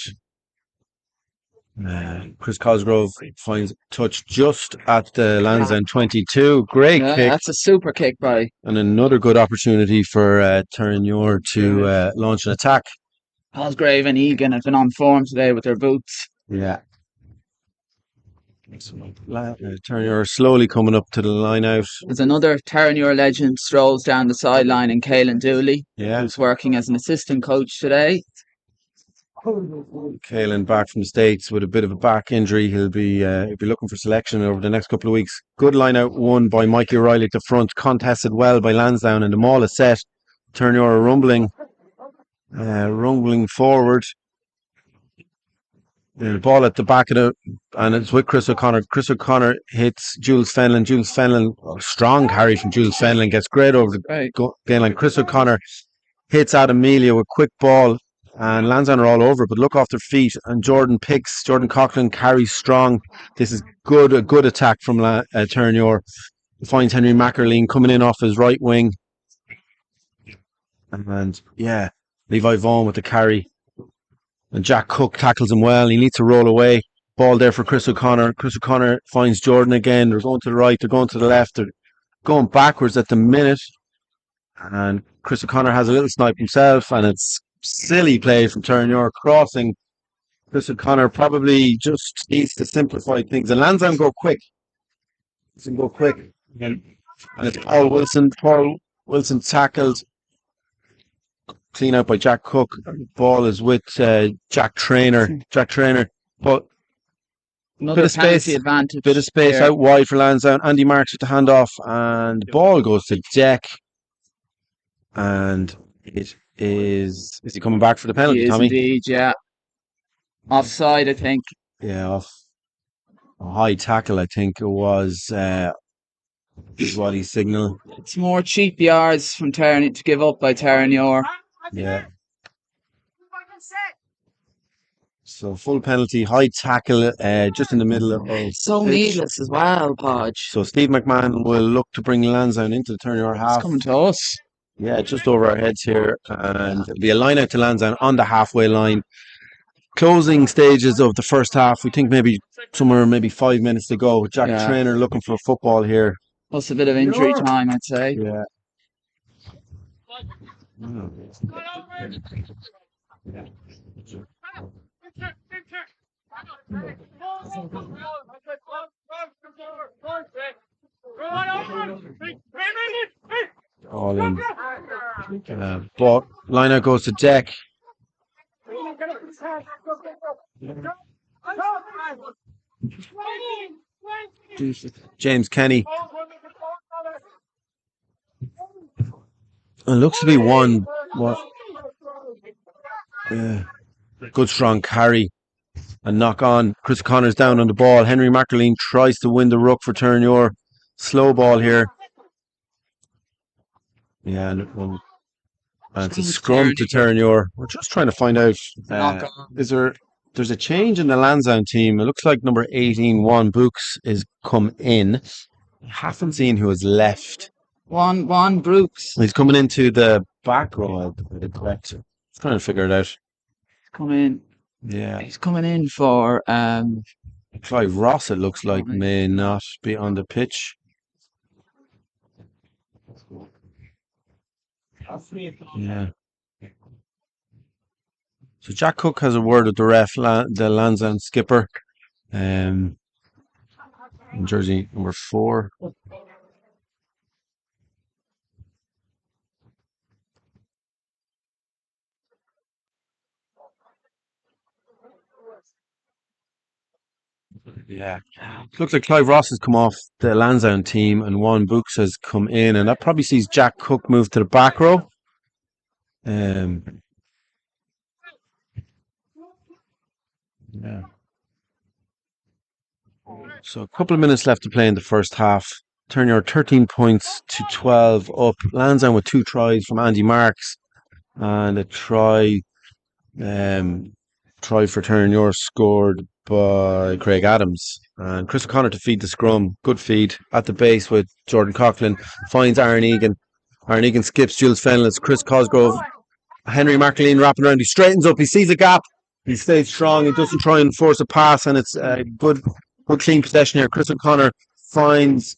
Speaker 1: Chris Cosgrove finds touch just at the Lansdowne 22. Great kick.
Speaker 2: That's a super kick by.
Speaker 1: And another good opportunity for Terenure to launch an attack.
Speaker 2: Cosgrave and Egan have been on form today with their boots.
Speaker 1: Yeah. Terenure slowly coming up to the line out.
Speaker 2: There's another Terenure legend strolls down the sideline in Caelan Dooley, who's working as an assistant coach today.
Speaker 1: Caelan back from the States with a bit of a back injury. He'll be looking for selection over the next couple of weeks. Good line out won by Mikey O'Reilly at the front, contested well by Lansdowne, and the maul is set. Terenure rumbling forward. The ball at the back of and it's with Chris O'Connor. Chris O'Connor hits Jules Fenlon. Jules Fenlon, strong carry from Jules Fenlon, gets great over the gain line. Chris O'Connor hits Adamelia with quick ball, and Lansdowne are all over, but look off their feet. And Jordan Coughlin carries strong. This is a good attack from Terenure. Finds Henry Mackerleen coming in off his right wing, and yeah, Levi Vaughan with the carry. And Jack Cook tackles him well. He needs to roll away. Ball there for Chris O'Connor. Chris O'Connor finds Jordan again. They're going to the right. They're going to the left. They're going backwards at the minute. And Chris O'Connor has a little snipe himself. And it's silly play from Terenure crossing. Chris O'Connor probably just needs to simplify things. And Lansdowne go quick. And it's Paul Wilson. Paul Wilson tackled. Clean out by Jack Cook. Ball is with Jack Traynor. But
Speaker 2: another advantage.
Speaker 1: Bit of space out wide for Lansdowne. Andy Marks with the handoff, and the ball goes to deck. And it is he coming back for the penalty,
Speaker 2: he is
Speaker 1: Tommy?
Speaker 2: Indeed, yeah. Offside, I think.
Speaker 1: Yeah, off a high tackle, I think it was. Is what he signalled.
Speaker 2: It's more cheap yards from Trinity to give up by Terenure.
Speaker 1: Yeah. So full penalty, high tackle, just in the middle of
Speaker 2: so needless as well, Podge.
Speaker 1: So Steve McMahon will look to bring Lansdowne into the Terenure half.
Speaker 2: It's coming to us.
Speaker 1: Yeah, just over our heads here, and it'll be a line out to Lansdowne on the halfway line. Closing stages of the first half. We think maybe 5 minutes to go. Jack Traynor looking for football here.
Speaker 2: Plus a bit of injury time, I'd say.
Speaker 1: Yeah. All in. But line out goes to deck. James Kenny. It looks to be one. What? Good strong carry and knock on. Chris O'Connor's down on the ball. Henry Mackerleen tries to win the ruck for Terenure. Slow ball here. Yeah, and it's a scrum to Terenure. We're just trying to find out. There's a change in the Lansdowne team. It looks like number 18, Juan Brooks, is come in. I haven't seen who has left.
Speaker 2: Juan Brooks.
Speaker 1: He's coming into the back row. Correct. Trying to figure it out.
Speaker 2: Come in.
Speaker 1: Yeah.
Speaker 2: He's coming in for
Speaker 1: Clive Ross, it looks like, may not be on the pitch. Yeah. So Jack Cook has a word with the ref, the Lansdowne skipper. Jersey number 4. Yeah. Looks like Clive Ross has come off the Lansdowne team and Juan Books has come in, and that probably sees Jack Cook move to the back row. Um, yeah. So a couple of minutes left to play in the first half. Terenure 13 points to 12 up. Lansdowne with 2 tries from Andy Marks and a um, try for Terenure scored by Craig Adams. And Chris O'Connor to feed the scrum. Good feed at the base with Jordan Coughlin. Finds Aaron Egan. Aaron Egan skips Jules Fennell. It's Chris Cosgrove. Henry McLean wrapping around. He straightens up. He sees a gap. He stays strong. He doesn't try and force a pass. And it's a good clean possession here. Chris O'Connor finds.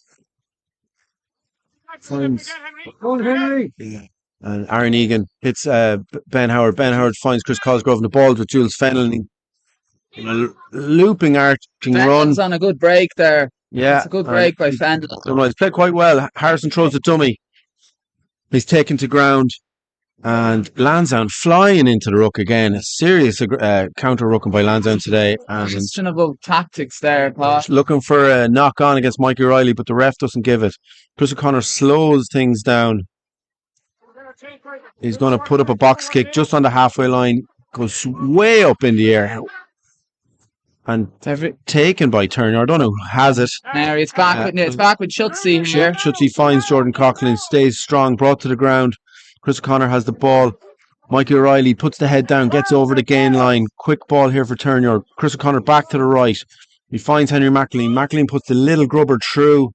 Speaker 1: Yeah. And Aaron Egan hits Ben Howard. Ben Howard finds Chris Cosgrove in the ball with Jules Fennell. And looping arching run.
Speaker 2: Fennell's on a good break there.
Speaker 1: Yeah.
Speaker 2: It's a good break by Fennell.
Speaker 1: He's played quite well. Harrison throws a dummy. He's taken to ground. And Lansdowne flying into the ruck again. A serious counter rucking by Lansdowne today. And
Speaker 2: questionable tactics there, Paul.
Speaker 1: Looking for a knock on against Mikey Riley, but the ref doesn't give it. Chris O'Connor slows things down. He's going to put up a box kick just on the halfway line. Goes way up in the air. And taken by Terenure. I don't know who has it.
Speaker 2: Mary, it's back with Schutsy here.
Speaker 1: Schutsy finds Jordan Coughlin, stays strong, brought to the ground. Chris O'Connor has the ball. Mikey O'Reilly puts the head down, gets over the gain line. Quick ball here for Terenure. Chris O'Connor back to the right. He finds Henry McLean. McLean puts the little grubber through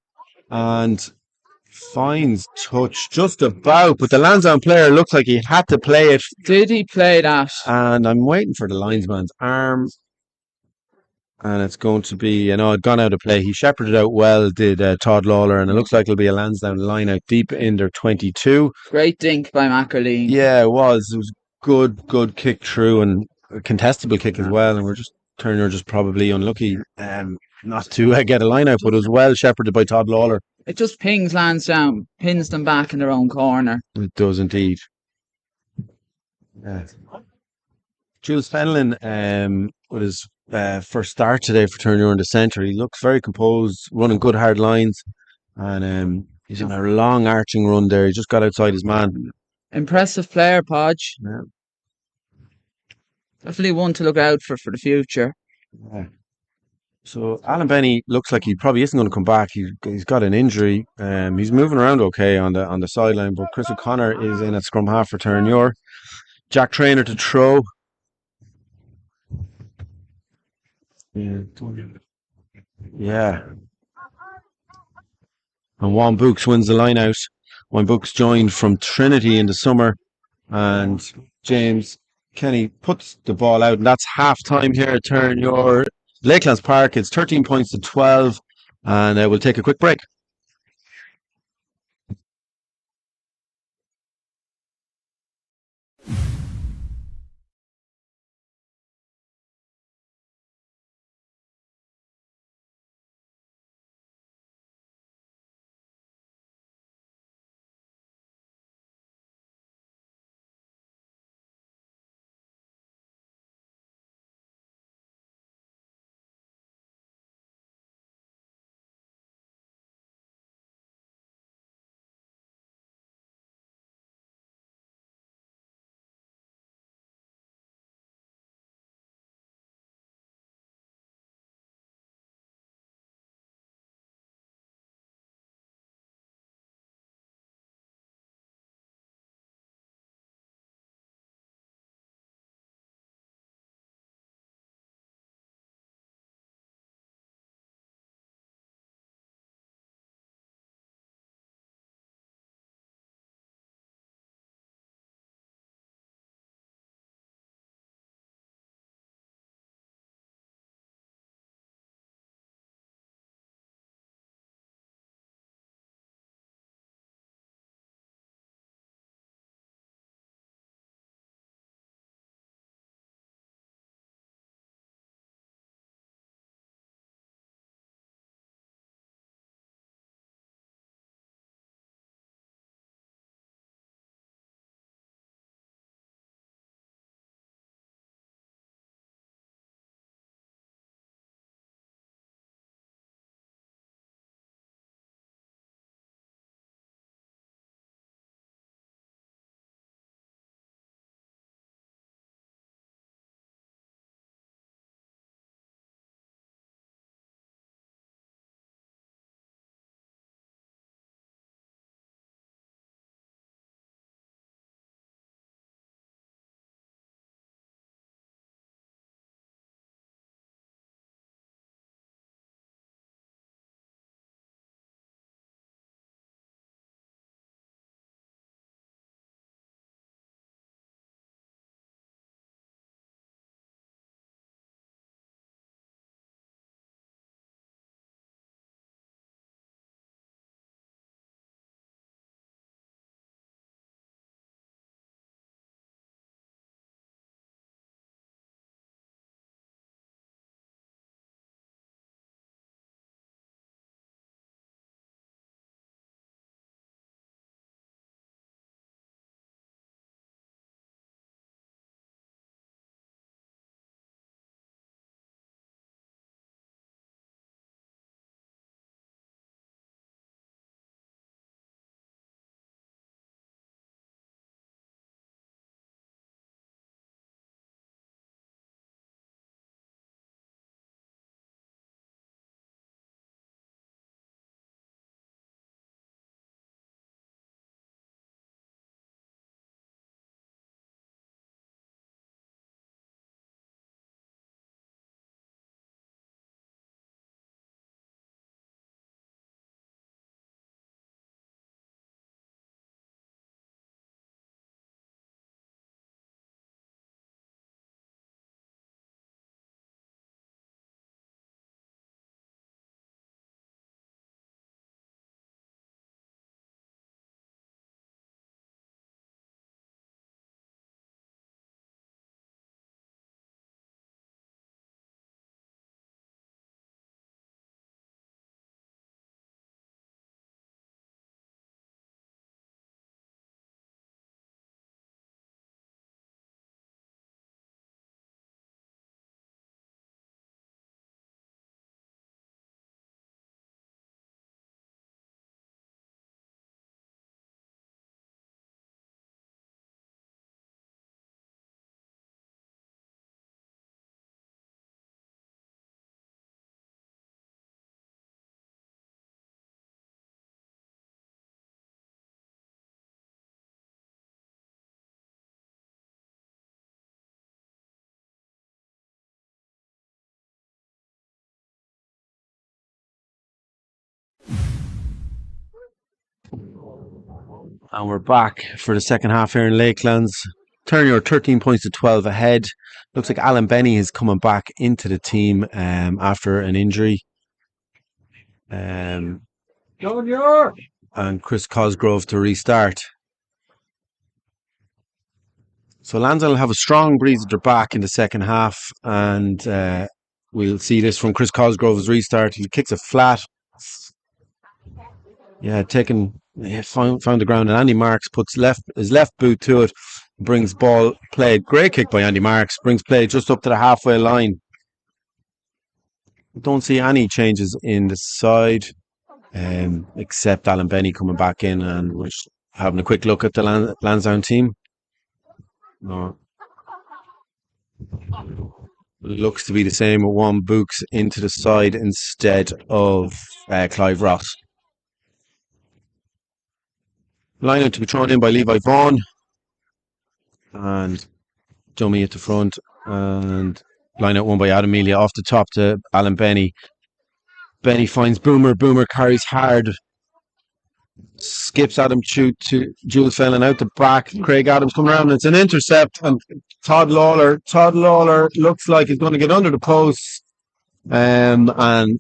Speaker 1: and finds touch just about. But the Lansdowne player looks like he had to play it.
Speaker 2: Did he play that?
Speaker 1: And I'm waiting for the linesman's arm. And it's going to be, it'd gone out of play. He shepherded out well, did Todd Lawler, and it looks like it'll be a Lansdowne line out deep in their 22.
Speaker 2: Great dink by McAleen.
Speaker 1: Yeah, it was. It was good kick through and a contestable kick as well. And Terenure just probably unlucky not to get a line out, but it was well shepherded by Todd Lawler.
Speaker 2: It just pings Lansdowne, pins them back in their own corner.
Speaker 1: It does indeed. Yeah. Jules Fennelin with his first start today for Terenure in the centre. He looks very composed, running good hard lines, and he's on a long arching run there. He just got outside his man.
Speaker 2: Impressive player, Podge.
Speaker 1: Yeah.
Speaker 2: Definitely one to look out for the future.
Speaker 1: Yeah. So Alan Benny looks like he probably isn't going to come back. He's got an injury. He's moving around okay on the sideline, but Chris O'Connor is in at scrum half for Terenure. Jack Traynor to throw. Yeah. And Juan Books wins the line out. Juan Books joined from Trinity in the summer, and James Kenny puts the ball out, and that's half time here at Terenure Lakelands Park. It's 13 points to 12, and we'll take a quick break. And we're back for the second half here in Lakelands. Terenure 13 points to 12 ahead. Looks like Alan Benny is coming back into the team after an injury. And Chris Cosgrove to restart. So Lansdowne will have a strong breeze at their back in the second half, and we'll see this from Chris Cosgrove's restart. He kicks it flat. Yeah, found the ground, and Andy Marks puts his left boot to it, brings ball played. Great kick by Andy Marks, brings play just up to the halfway line. Don't see any changes in the side, except Alan Benny coming back in, and we're having a quick look at the Lansdowne team. No. Looks to be the same with Juan Books into the side instead of Clive Ross. Line out to be thrown in by Levi Vaughan. And dummy at the front. And line out one by Adam Melia off the top to Alan Benny. Benny finds Boomer. Boomer carries hard. Skips Adam Chute to Jules Fenlon out the back. Craig Adams coming around. It's an intercept. And Todd Lawler looks like he's going to get under the post. And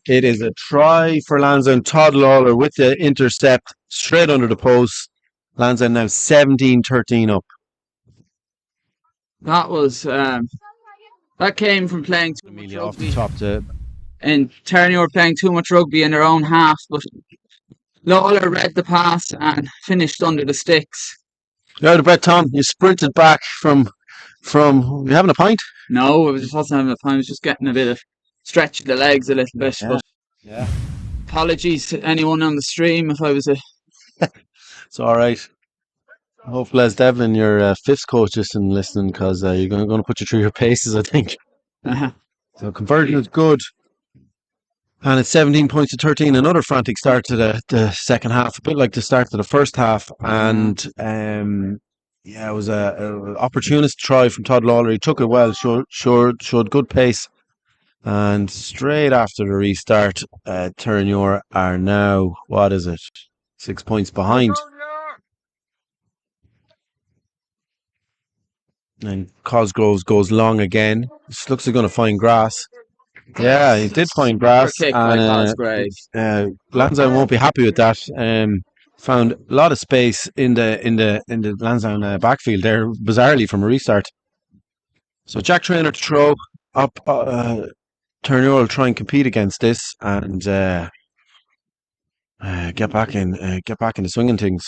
Speaker 1: it is a try for Lansdowne. Todd Lawler with the intercept straight under the post. Lansdowne now 17-13 up.
Speaker 2: That was that came from playing too much
Speaker 1: off the
Speaker 2: rugby.
Speaker 1: top to
Speaker 2: And Terenure playing too much rugby in their own half, but Lawler read the pass and finished under the sticks.
Speaker 1: You're out of breath, Tom. You sprinted back from you having a pint?
Speaker 2: No, I was just wasn't having a time. I was just getting a bit of stretching the legs a little bit.
Speaker 1: Yeah.
Speaker 2: But
Speaker 1: Yeah.
Speaker 2: apologies to anyone on the stream if I was a.
Speaker 1: It's all right. I hope Les Devlin, your fifth coach, isn't listening, because you're going to put you through your paces, I think. So conversion is good. And it's 17 points to 13. Another frantic start to the second half, a bit like the start to the first half. And it was an opportunist try from Todd Lawler. He took it well, showed good pace. And straight after the restart, Terenure are now, 6 points behind. And Cosgroves goes long again. This looks like going to find grass. Yeah, he did find grass. And Lansdowne won't be happy with that. Found a lot of space in the Lansdowne backfield there, bizarrely from a restart. So Jack Traynor to throw up. Terenure will try and compete against this and get back in the swinging things.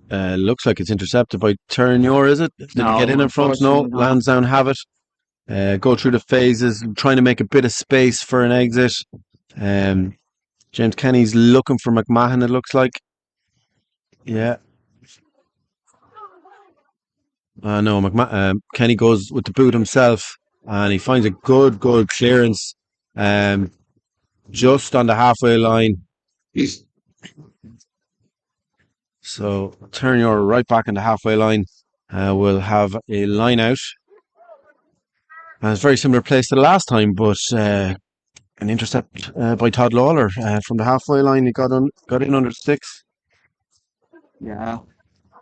Speaker 1: Looks like it's intercepted by Terenure, is it? Did it get in front? No, Lansdowne have it. Go through the phases, trying to make a bit of space for an exit. James Kenny's looking for McMahon, it looks like. Yeah. No, Kenny goes with the boot himself, and he finds a good clearance just on the halfway line. So Terenure right back in the halfway line. We'll have a line out. And it's a very similar place to the last time, but an intercept by Todd Lawler from the halfway line. He got in under the sticks.
Speaker 2: Yeah,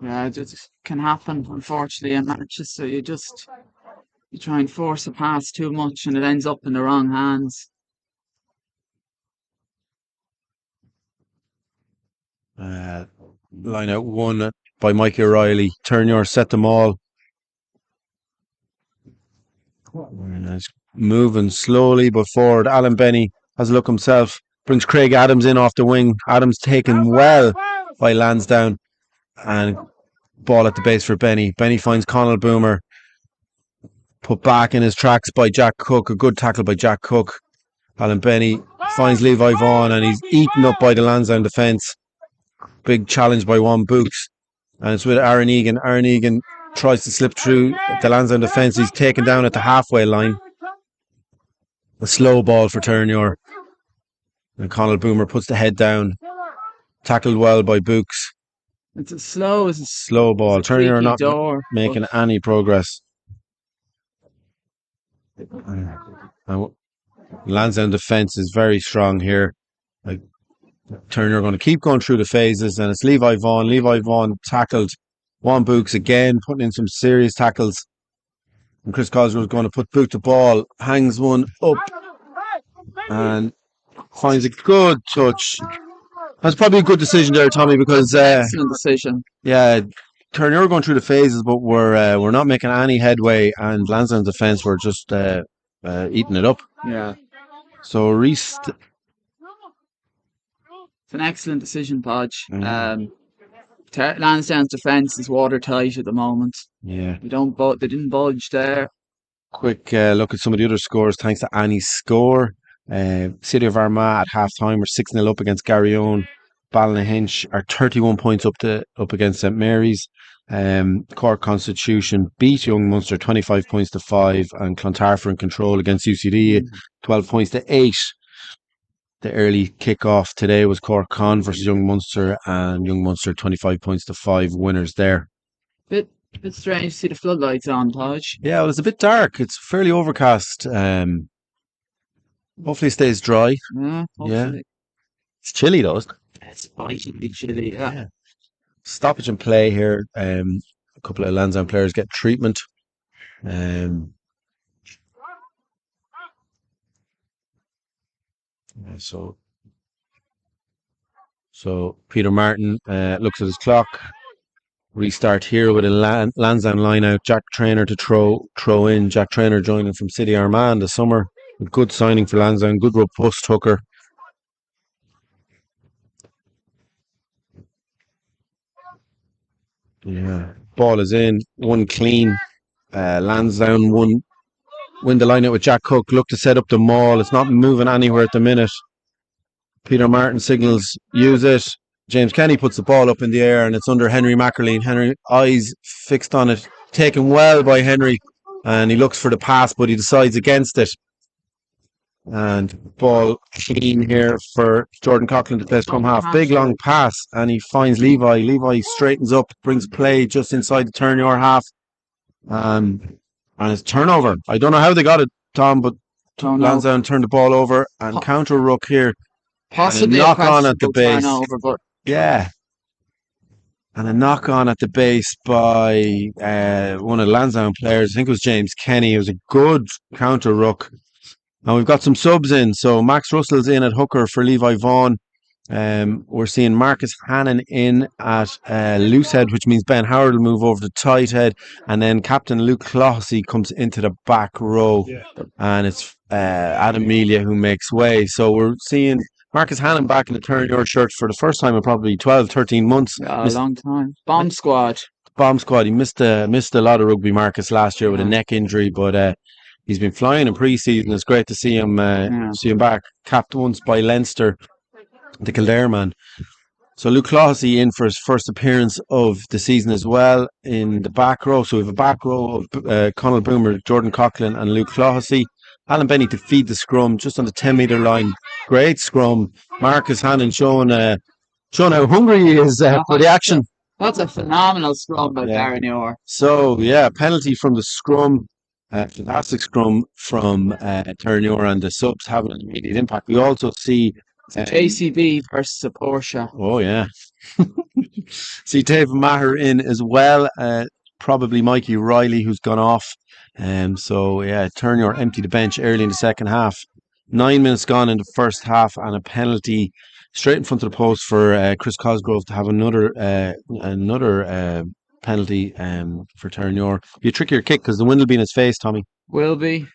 Speaker 2: it just can happen, unfortunately, in matches. So you try and force a pass too much, and it ends up in the wrong hands.
Speaker 1: Line out one by Mikey O'Reilly. Terenure set them all. Very nice. Moving slowly but forward. Alan Benny has a look himself. Brings Craig Adams in off the wing. Adams taken well by Lansdowne. And ball at the base for Benny. Benny finds Connell Boomer. Put back in his tracks by Jack Cook. A good tackle by Jack Cook. Alan Benny finds Levi Vaughan, and he's eaten up by the Lansdowne defence. Big challenge by Juan Books. And it's with Aaron Egan. Aaron Egan tries to slip through the Lansdowne defence. He's taken down at the halfway line. A slow ball for Terenure. And Connell Boomer puts the head down. Tackled well by Books.
Speaker 2: It's a slow
Speaker 1: ball. Terenure not making any progress. And Lansdowne defence is very strong here. Like Terenure are going to keep going through the phases, and it's Levi Vaughan. Levi Vaughan tackled Juan Books again, putting in some serious tackles. And Chris Cosgrove is going to put boot the ball, hangs one up, and finds a good touch. That's probably a good decision there, Tommy, because
Speaker 2: Excellent decision.
Speaker 1: yeah, Terenure are going through the phases, but we're not making any headway, and Lansdowne's defence were just eating it up.
Speaker 2: Yeah.
Speaker 1: So Reese.
Speaker 2: It's an excellent decision, Podge. Lansdowne's defence is watertight at the moment.
Speaker 1: Yeah.
Speaker 2: They didn't budge there.
Speaker 1: Quick look at some of the other scores. Thanks to Annie's score. City of Armagh at half time are 6-0 up against Garryowen. Ballynahinch are 31 points up against St Mary's. Cork Constitution beat Young Munster 25 points to 5, and Clontarf are in control against UCD 12 points to 8. The early kick-off today was Cork Con versus Young Munster, and Young Munster 25 points to 5 winners there.
Speaker 2: Bit strange to see the floodlights on, Podge.
Speaker 1: Yeah, well, it's a bit dark. It's fairly overcast. Hopefully it stays dry.
Speaker 2: Yeah, hopefully.
Speaker 1: Yeah. It's chilly though, isn't it?
Speaker 2: It's bitingly chilly, yeah.
Speaker 1: Stoppage and play here. A couple of Lansdowne players get treatment. So Peter Martin looks at his clock. Restart here with a Lansdowne line out. Jack Traynor to throw in. Jack Traynor joining from City Armagh in the summer. A good signing for Lansdowne. Good robust hooker. Yeah, ball is in. One clean. Lansdowne win the line out with Jack Cook. Look to set up the maul. It's not moving anywhere at the minute. Peter Martin signals use it. James Kenny puts the ball up in the air, and it's under Henry Mackerleen. Henry, eyes fixed on it, taken well by Henry, and he looks for the pass, but he decides against it. And ball clean here for Jordan Coughlin to play scrum half. Big long pass, and he finds Levi. Levi straightens up, brings play just inside the Terenure half, and it's turnover. I don't know how they got it, Tom, but Lansdowne turned the ball over and counter ruck here.
Speaker 2: Possibly
Speaker 1: a knock on at the base.
Speaker 2: Turnover, but
Speaker 1: yeah. And a knock on at the base by one of the Lansdowne players. I think it was James Kenny. It was a good counter ruck. And we've got some subs in. So Max Russell's in at hooker for Levi Vaughan. We're seeing Marcus Hannon in at loosehead, which means Ben Howard will move over to tight head. And then Captain Luke Clohessy comes into the back row. Yeah. And it's Adam Melia who makes way. So we're seeing Marcus Hannon back in the Terenure shirt for the first time in probably 12, 13 months.
Speaker 2: A long time. Bomb squad.
Speaker 1: He missed a lot of rugby, Marcus, last year with a neck injury, but he's been flying in pre-season. It's great to see him back. Capped once by Leinster, the Kildare man. So Luke Clohessy in for his first appearance of the season as well in the back row. So we have a back row of Conal Boomer, Jordan Coughlin and Luke Clohessy. Alan Benny to feed the scrum just on the 10-metre line. Great scrum. Marcus Hannon showing how hungry he is for the action.
Speaker 2: That's a phenomenal scrum by Terenure.
Speaker 1: So, penalty from the scrum. Fantastic scrum from Terenure, and the subs having an immediate impact. We also see
Speaker 2: JCB versus a Porsche.
Speaker 1: Oh, yeah. See Dave Maher in as well. Probably Mikey Riley who's gone off. Terenure emptied the bench early in the second half. 9 minutes gone in the first half, and a penalty straight in front of the post for Chris Cosgrove to have another penalty for Terenure. Be a trickier kick because the wind will be in his face, Tommy.
Speaker 2: Will be.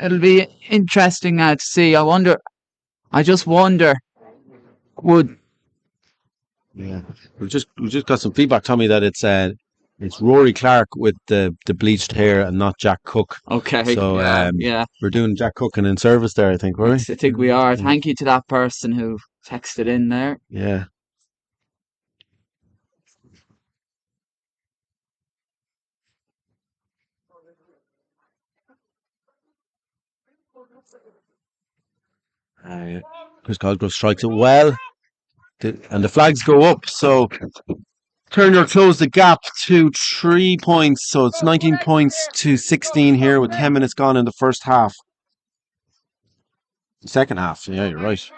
Speaker 2: It'll be interesting now to see. I just wonder would.
Speaker 1: Yeah, we've just got some feedback, Tommy, that it's Rory Clark with the bleached hair and not Jack Cook.
Speaker 2: Okay.
Speaker 1: So we're doing Jack Cooking in service there, I think, were we?
Speaker 2: I think we are. Thank you to that person who texted in there.
Speaker 1: Yeah. Chris Cosgrove strikes it well, and the flags go up. So Terenure closed the gap to 3 points, so it's 19 points to 16 here with 10 minutes gone in the first half. Second half, yeah, you're right.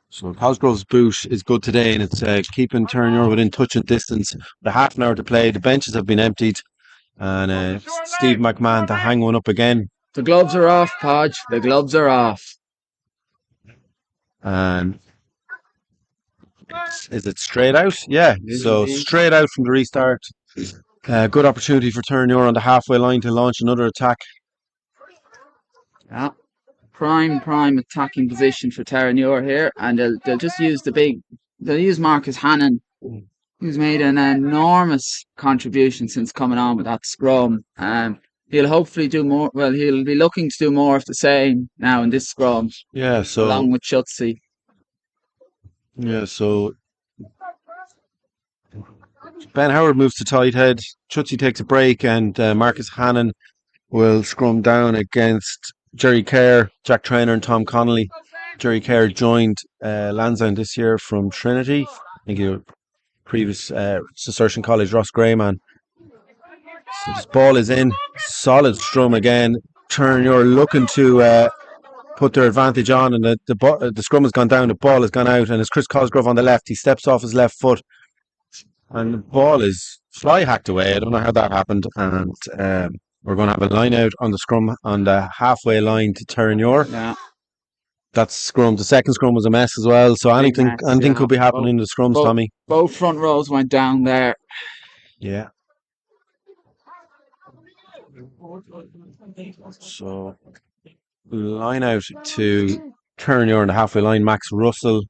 Speaker 1: So Cosgrove's boot is good today, and it's keeping Terenure within touch and distance. With a half an hour to play, the benches have been emptied, and Steve McMahon to hang one up again.
Speaker 2: The gloves are off, Podge. The gloves are off.
Speaker 1: And is it straight out? Yeah, so straight out from the restart. Good opportunity for Terenure on the halfway line to launch another attack.
Speaker 2: Yeah. Prime attacking position for Terenure here, and they'll just use they'll use Marcus Hannon, who's made an enormous contribution since coming on with that scrum. He'll hopefully do more. Well, he'll be looking to do more of the same now in this scrum.
Speaker 1: Yeah, so
Speaker 2: along with Chutzi.
Speaker 1: Yeah, so Ben Howard moves to tight head. Chutzi takes a break, and Marcus Hannon will scrum down against Jerry Kerr, Jack Traynor, and Tom Connolly. Jerry Kerr joined Lansdowne this year from Trinity. I think he was previous Cistercian College Ross Greyman. So this ball is in. Solid scrum again. Terenure looking to put their advantage on, and the scrum has gone down, the ball has gone out, and it's Chris Cosgrove on the left. He steps off his left foot, and the ball is fly hacked away. I don't know how that happened, and we're going to have a line out on the scrum on the halfway line to Terenure.
Speaker 2: Yeah.
Speaker 1: That's scrum. The second scrum was a mess as well, so anything could be happening in the scrums, Tommy.
Speaker 2: Both front rows went down there.
Speaker 1: Yeah. So line out to Terenure on the halfway line. Max Russell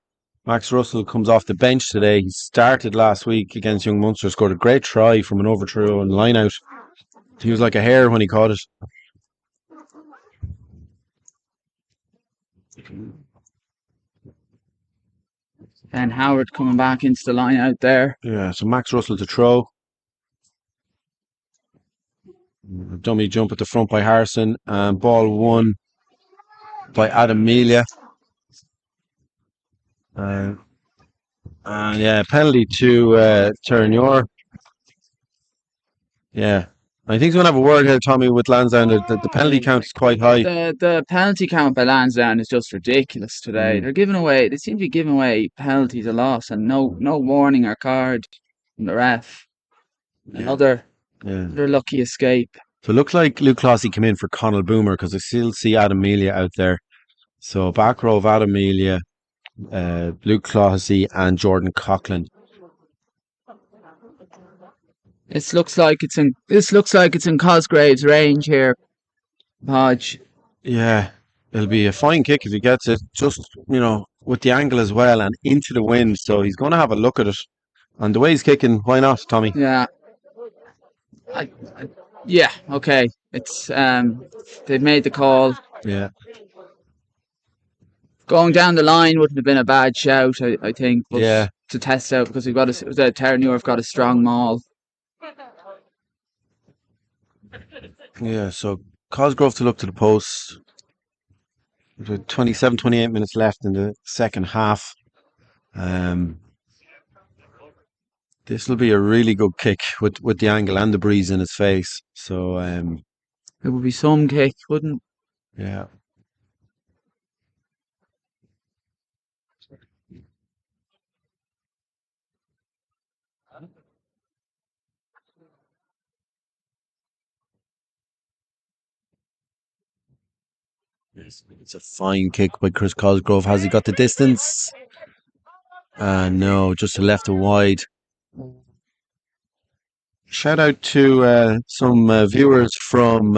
Speaker 1: comes off the bench today. He started last week against Young Munster, scored a great try from an overthrow and line out. He was like a hare when he caught it.
Speaker 2: And Howard coming back into the line out there.
Speaker 1: Yeah, so Max Russell to throw. Dummy jump at the front by Harrison, and ball won by Adam Melia. And yeah, penalty to Terenure. Yeah, I think he's going to have a word here, Tommy, with Lansdowne. The penalty count is quite high.
Speaker 2: The penalty count by Lansdowne is just ridiculous today. They seem to be giving away penalties a lot, and no warning or card from the ref. Another lucky escape.
Speaker 1: So it looks like Luke Clossy came in for Connell Boomer, because I still see Adam Melia out there. So back row of Adam Melia, Luke Clossy, and Jordan Coughlin.
Speaker 2: This looks like it's in Cosgrave's range here, Podge.
Speaker 1: Yeah, it'll be a fine kick if he gets it. Just with the angle as well and into the wind. So he's going to have a look at it. And the way he's kicking, why not, Tommy?
Speaker 2: Yeah. Yeah. Okay. It's they've made the call.
Speaker 1: Yeah.
Speaker 2: Going down the line wouldn't have been a bad shout, I think. But
Speaker 1: yeah.
Speaker 2: To test out, because Terenure have got a strong maul.
Speaker 1: Yeah, so Cosgrove to look to the post. There's 28 minutes left in the second half. This will be a really good kick with the angle and the breeze in his face. So
Speaker 2: it would be some kick, wouldn't it?
Speaker 1: Yeah. It's a fine kick by Chris Cosgrove. Has he got the distance? No, just to left or wide. Shout out to some viewers from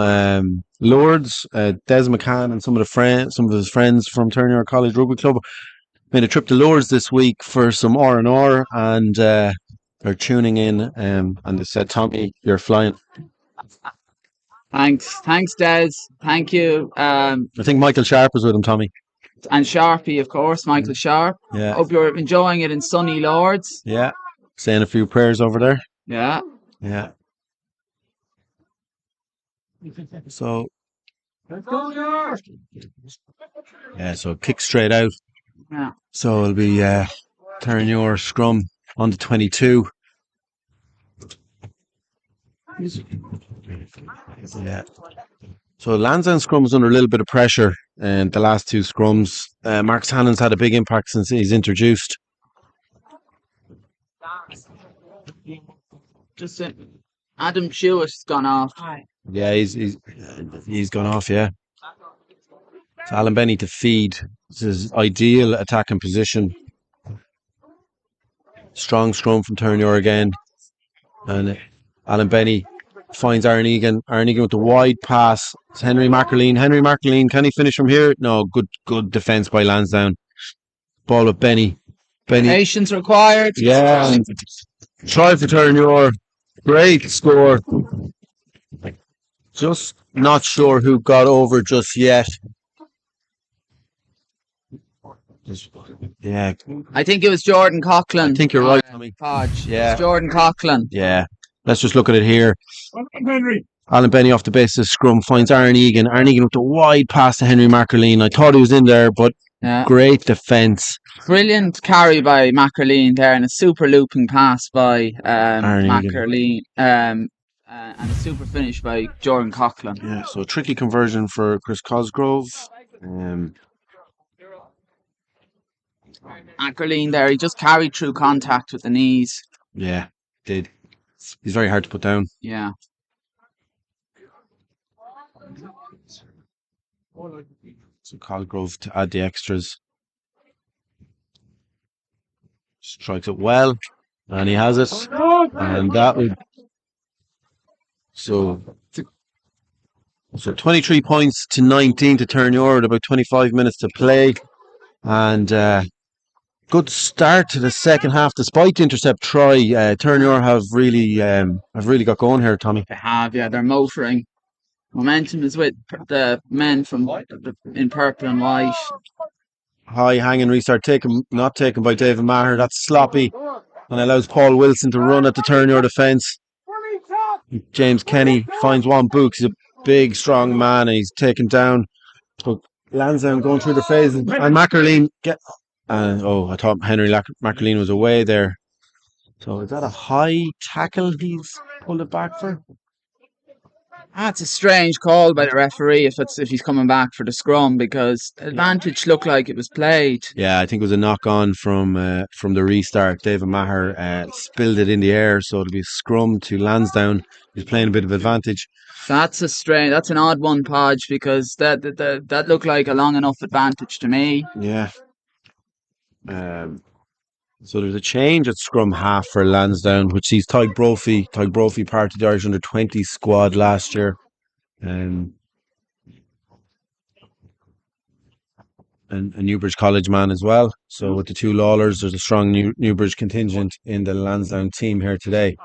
Speaker 1: Lourdes, Des McCann, and some of his friends from Terenure College Rugby Club made a trip to Lourdes this week for some R&R, and they're tuning in, and they said, "Tommy, you're flying."
Speaker 2: Thanks, Des. Thank you.
Speaker 1: I think Michael Sharp was with him, Tommy.
Speaker 2: And Sharpie, of course, Michael Sharp.
Speaker 1: Yeah.
Speaker 2: Hope you're enjoying it in sunny Lourdes.
Speaker 1: Yeah. Saying a few prayers over there.
Speaker 2: Yeah.
Speaker 1: Yeah. So Yeah, so kick straight out.
Speaker 2: Yeah.
Speaker 1: So it'll be Terenure scrum on the 22. Yeah. So Lansdowne scrum's under a little bit of pressure, and the last two scrums, Mark Hannon's had a big impact since he's introduced.
Speaker 2: Just Adam Shewitt's gone off.
Speaker 1: Yeah, he's gone off. Yeah. So Alan Benny to feed. This is ideal attacking position. Strong scrum from Terenure again, and Alan Benny finds Aaron Egan. Aaron Egan with the wide pass. It's Henry Mackerleen. Henry Mackerleen, can he finish from here? No, good defence by Lansdowne. Ball with Benny.
Speaker 2: Patience required.
Speaker 1: Yeah. Try for Terenure. Great score. Just not sure who got over just yet. Yeah.
Speaker 2: I think it was Jordan Coughlin.
Speaker 1: I think you're right, Tommy.
Speaker 2: Podge.
Speaker 1: Yeah.
Speaker 2: It's Jordan Coughlin.
Speaker 1: Yeah. Let's just look at it here. Alan Benny off the base of scrum finds Aaron Egan. Aaron Egan with the wide pass to Henry Mackerleen. I thought he was in there, but great defence.
Speaker 2: Brilliant carry by Mackerleen there, and a super looping pass by Mackerleen. And a super finish by Jordan Coughlin.
Speaker 1: Yeah, so a tricky conversion for Chris Cosgrove.
Speaker 2: Mackerleen there, he just carried through contact with the knees.
Speaker 1: Yeah, did. He's very hard to put down.
Speaker 2: Yeah.
Speaker 1: So Cosgrove to add the extras. Strikes it well, and he has it. And that would. So 23 points to 19 to Terenure with about 25 minutes to play. And good start to the second half, despite the intercept try. Terenure have really got going here, Tommy.
Speaker 2: They have, yeah. They're motoring. Momentum is with the men in purple and white.
Speaker 1: High hanging restart not taken by David Maher. That's sloppy and allows Paul Wilson to run at the Terenure defence. James Kenny finds one book. He's a big, strong man, and he's taken down. But Lansdowne going through the phases, and Mackerleen I thought Henry Mackerleen was away there. So is that a high tackle he's pulled it back for?
Speaker 2: That's a strange call by the referee if he's coming back for the scrum, because the advantage looked like it was played.
Speaker 1: Yeah, I think it was a knock on from the restart. David Maher spilled it in the air, so it'll be a scrum to Lansdowne. He's playing a bit of advantage.
Speaker 2: That's an odd one, Podge, because that looked like a long enough advantage to me.
Speaker 1: Yeah. So there's a change at scrum half for Lansdowne, which sees Tyg Brophy. Tyg Brophy part of the Irish under-20 squad last year. And a Newbridge College man as well. So with the two Lawlers, there's a strong Newbridge contingent in the Lansdowne team here today.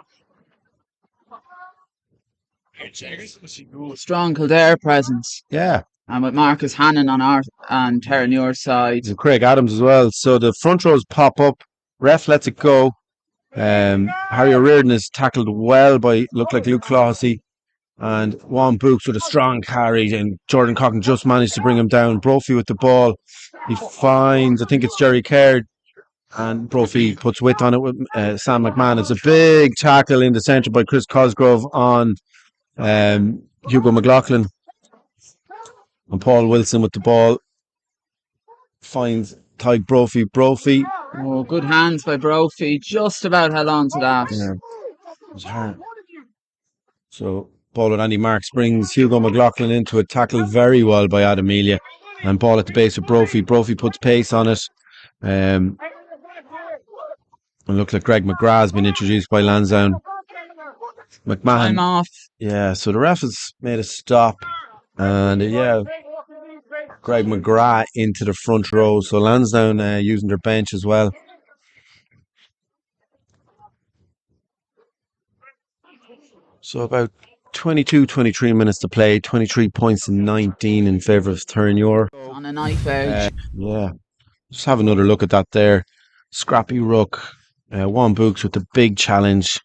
Speaker 2: Strong Kildare presence.
Speaker 1: Yeah.
Speaker 2: And with Marcus Hannon on Terenure's side.
Speaker 1: And Craig Adams as well. So the front rows pop up. Ref lets it go. Harry O'Riordan is tackled well by Luke Clohessy, and Juan Books with a strong carry, and Jordan Coughlin just managed to bring him down. Brophy with the ball. He finds, I think it's Jerry Caird, and Brophy puts width on it with Sam McMahon. It's a big tackle in the centre by Chris Cosgrove on Hugo McLaughlin. And Paul Wilson with the ball finds Tyg Brophy. Brophy.
Speaker 2: Oh, good hands by Brophy. Just about held on to that.
Speaker 1: Yeah. It was hard. So, ball with Andy Marks brings Hugo McLaughlin into a tackle very well by Adamelia. And ball at the base of Brophy. Brophy puts pace on it. And looks like Greg McGrath has been introduced by Lansdowne. McMahon.
Speaker 2: Time off.
Speaker 1: Yeah, so the ref has made a stop. And Greg McGrath into the front row. So Lansdowne using their bench as well. So about 23 minutes to play. 23 points and 19 in favour of Terenure.
Speaker 2: On a knife edge.
Speaker 1: Yeah. Just have another look at that there. Scrappy Rook. Juan Books with the big challenge.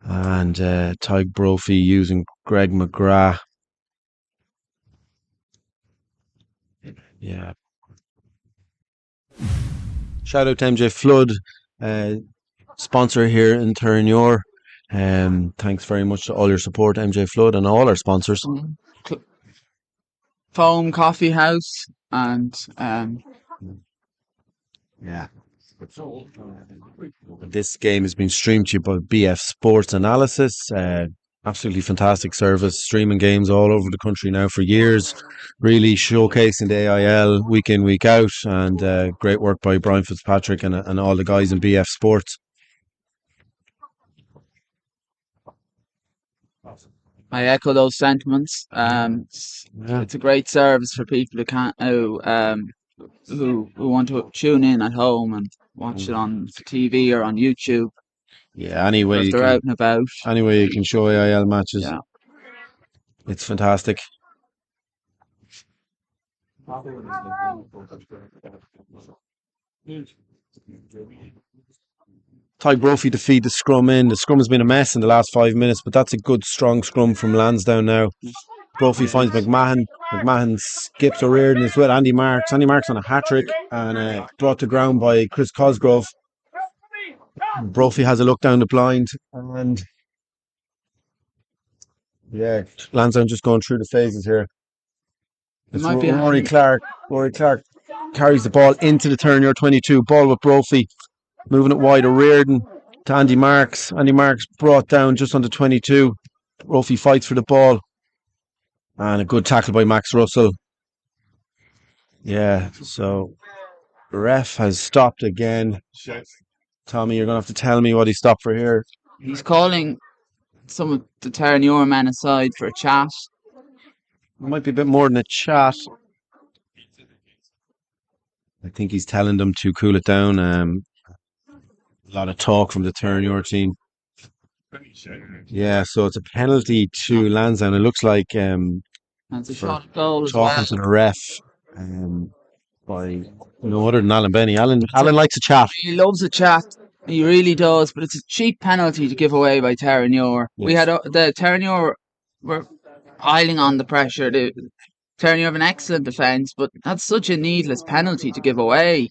Speaker 1: And Tyg Brophy using Greg McGrath. Yeah. Shout out to MJ Flood, sponsor here in Terenure. Thanks very much to all your support, MJ Flood, and all our sponsors.
Speaker 2: Foam Coffee House and
Speaker 1: Yeah. This game has been streamed to you by BF Sports Analysis. Absolutely fantastic service, streaming games all over the country now for years, really showcasing the AIL week in, week out, and great work by Brian Fitzpatrick and all the guys in BF Sports.
Speaker 2: I echo those sentiments. It's a great service for people who want to tune in at home and watch it on TV or on YouTube.
Speaker 1: Yeah, anyway,
Speaker 2: if they're out and about.
Speaker 1: Anyway, you can show AIL matches.
Speaker 2: Yeah.
Speaker 1: It's fantastic. Ty Brophy to feed the scrum in. The scrum has been a mess in the last 5 minutes, but that's a good, strong scrum from Lansdowne now. Brophy finds McMahon. McMahon skips O'Riordan. It's with Andy Marks. Andy Marks on a hat-trick and brought to ground by Chris Cosgrove. Brophy has a look down the blind and yeah, Lansdowne just going through the phases here. It's Rory Clark. Rory Clark carries the ball into the Terenure 22. Ball with Brophy. Moving it wide, O'Riordan to Andy Marks. Andy Marks brought down just under 22. Brophy fights for the ball. And a good tackle by Max Russell. Yeah, so the ref has stopped again. Tommy, you're going to have to tell me what he stopped for here.
Speaker 2: He's calling some of the Terenure men aside for a chat.
Speaker 1: It might be a bit more than a chat. I think he's telling them to cool it down. A lot of talk from the Terenure team. Yeah, so it's a penalty to Lansdowne. It looks like
Speaker 2: that's a shot goal as well.
Speaker 1: Talking to the ref by no other than Alan Benny. Alan likes a chat.
Speaker 2: He loves a chat. He really does, but it's a cheap penalty to give away by Terenure. Yes. We had the Terenure were piling on the pressure. The Terenure have an excellent defence, but that's such a needless penalty to give away.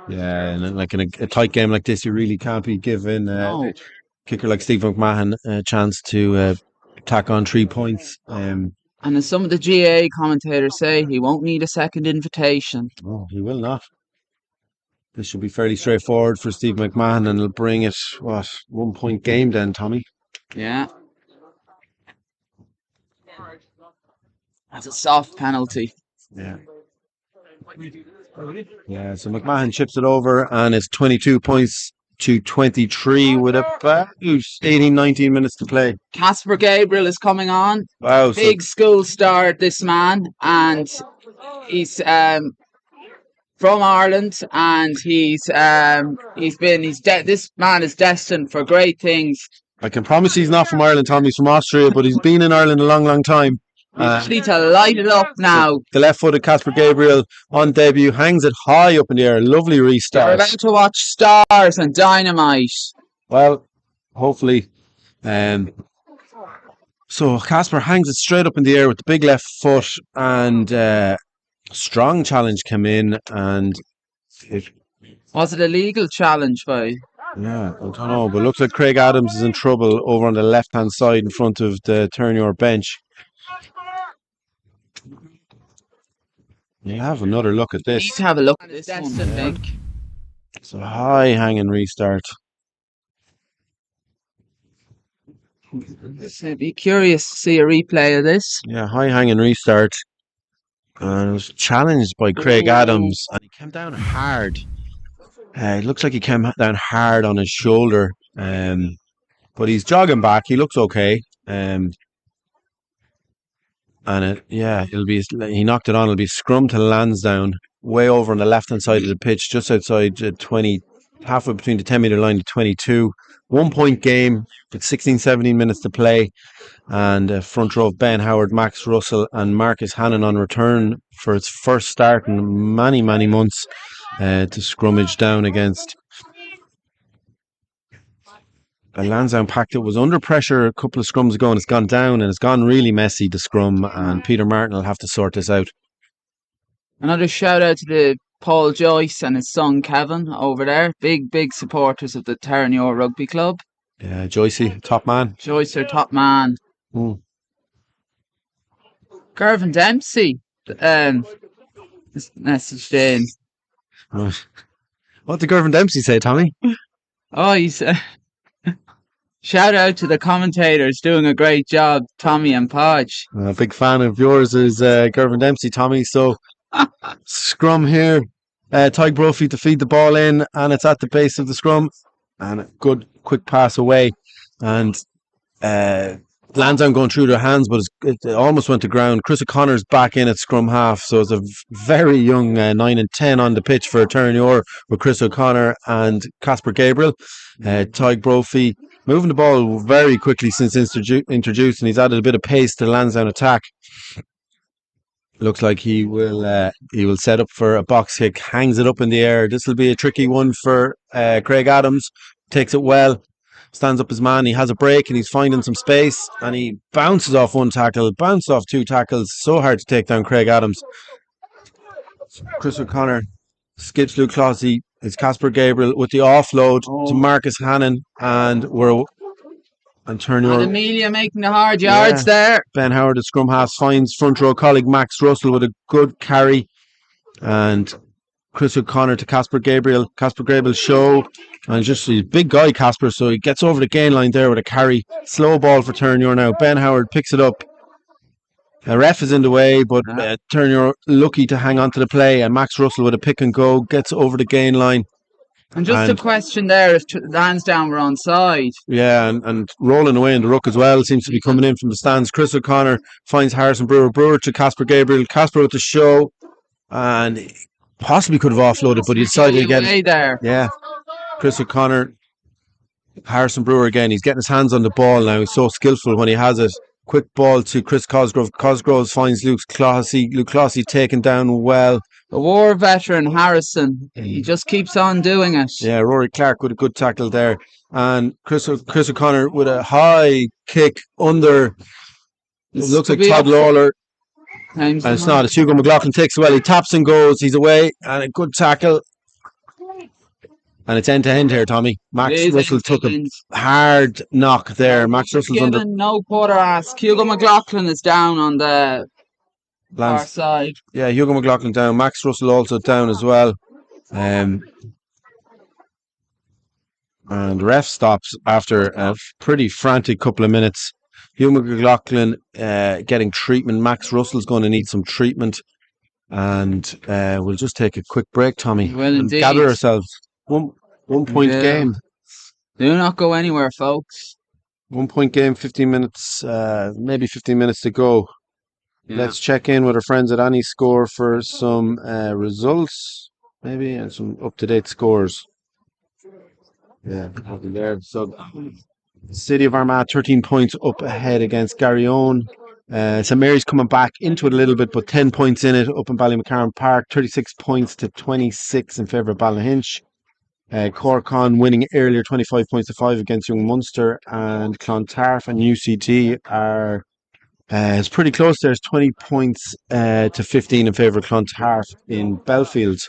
Speaker 1: Yeah, and like in a tight game like this, you really can't be giving a kicker like Steve McMahon a chance to tack on 3 points.
Speaker 2: And as some of the GA commentators say, he won't need a second invitation.
Speaker 1: Oh, he will not. This should be fairly straightforward for Steve McMahon, and it'll bring it, 1 point game then, Tommy?
Speaker 2: Yeah. That's a soft penalty.
Speaker 1: Yeah. Yeah, so McMahon chips it over, and it's 22 points to 23 with about 18-19 minutes to play.
Speaker 2: Casper Gabriel is coming on.
Speaker 1: Wow.
Speaker 2: Big school star, this man, and he's from Ireland, and this man is destined for great things.
Speaker 1: I can promise he's not from Ireland, Tommy. He's from Austria, but he's been in Ireland a long, long time.
Speaker 2: He's ready to light it up now.
Speaker 1: The left-footed Casper Gabriel on debut hangs it high up in the air. Lovely restart.
Speaker 2: We're about to watch stars and dynamite.
Speaker 1: Well, hopefully. So Casper hangs it straight up in the air with the big left foot, and strong challenge came in, and
Speaker 2: was it a legal challenge by?
Speaker 1: Yeah, I don't know, but it looks like Craig Adams is in trouble over on the left-hand side in front of the Terenure bench. You have another look at this.
Speaker 2: Please have a look at this one, Nick.
Speaker 1: So high hanging restart.
Speaker 2: I'd be curious to see a replay of this.
Speaker 1: Yeah, high hanging restart. And it was challenged by Craig Adams, and he came down hard. It looks like he came down hard on his shoulder, but he's jogging back. He looks okay. And he knocked it on. It'll be scrum to Lansdowne, way over on the left hand side of the pitch, just outside 20, halfway between the 10-metre line to 22. 1 point game with 16-17 minutes to play, and front row of Ben Howard, Max Russell, and Marcus Hannon on return for its first start in many, many months to scrummage down against. Lansdowne packed it, was under pressure a couple of scrums ago, and it's gone down, and it's gone really messy, the scrum, and Peter Martin will have to sort this out.
Speaker 2: Another shout out to the Paul Joyce and his son Kevin over there. Big supporters of the Terenure Rugby Club.
Speaker 1: Yeah, Joycey, top man.
Speaker 2: Joyce, their top man.
Speaker 1: Mm.
Speaker 2: Gervin Dempsey messaged in.
Speaker 1: Right. What did Gervin Dempsey say, Tommy?
Speaker 2: Oh, he's shout out to the commentators doing a great job, Tommy and Podge.
Speaker 1: A big fan of yours is Gervin Dempsey, Tommy. So scrum here. Tyg Brophy to feed the ball in, and it's at the base of the scrum, and a good quick pass away, and Lansdowne going through their hands, but it almost went to ground. Chris O'Connor's back in at scrum half, so it's a very young 9 and 10 on the pitch for Terenure with Chris O'Connor and Casper Gabriel. Tyg Brophy moving the ball very quickly since introduced, and he's added a bit of pace to the Lansdowne attack. Looks like he will set up for a box kick, hangs it up in the air. This will be a tricky one for Craig Adams. Takes it well, stands up his man. He has a break and he's finding some space, and he bounces off one tackle, bounces off two tackles. So hard to take down Craig Adams. Chris O'Connor skips Luke Clossy. It's Casper Gabriel with the offload to Marcus Hannon, and Terenure.
Speaker 2: And Amelia making the hard yards there.
Speaker 1: Ben Howard at scrum half finds front row colleague Max Russell with a good carry, and Chris O'Connor to Casper Gabriel. Casper Gabriel show, and just he's a big guy, Casper, so he gets over the gain line there with a carry. Slow ball for Terenure now. Ben Howard picks it up. A ref is in the way, but Terenure lucky to hang on to the play, and Max Russell with a pick and go gets over the gain line.
Speaker 2: And just a question there, if Lansdowne were on side.
Speaker 1: Yeah, and rolling away in the ruck as well. Seems to be coming in from the stands. Chris O'Connor finds Harrison Brewer. Brewer to Casper Gabriel. Casper with the show, and he possibly could have offloaded, but he decided to get it.
Speaker 2: There.
Speaker 1: Yeah. Chris O'Connor, Harrison Brewer again. He's getting his hands on the ball now. He's so skillful when he has it. Quick ball to Chris Cosgrove. Cosgrove finds Luke Clossy. Luke Clossy taken down well.
Speaker 2: The war veteran Harrison, he just keeps on doing it.
Speaker 1: Yeah, Rory Clark with a good tackle there, and Chris O'Connor with a high kick under. It looks like Todd Lawler, and it's not. It's Hugo McLaughlin takes it well. He taps and goes. He's away, and a good tackle. And it's end to end here, Tommy. Max Russell took a hard knock there. Max Russell's under.
Speaker 2: No quarter ask. Hugo McLaughlin is down on the far side.
Speaker 1: Yeah, Hugo McLaughlin down. Max Russell also down as well. And ref stops after a pretty frantic couple of minutes. Hugo McLaughlin getting treatment. Max Russell's going to need some treatment. And we'll just take a quick break, Tommy.
Speaker 2: Well,
Speaker 1: and gather ourselves. One point game.
Speaker 2: Do not go anywhere, folks.
Speaker 1: 1 point game, 15 minutes, maybe 15 minutes to go. Yeah. Let's check in with our friends at Any Score for some results, maybe, and some up-to-date scores. Yeah, there. So, City of Armagh, 13 points up ahead against Garryowen. St Mary's coming back into it a little bit, but 10 points in it up in Ballymacarron Park, 36 points to 26 in favour of Ballyhinch. Cork winning earlier 25 points to 5 against Young Munster, and Clontarf and UCT are it's pretty close. There's 20 points to 15 in favour of Clontarf in Belfield.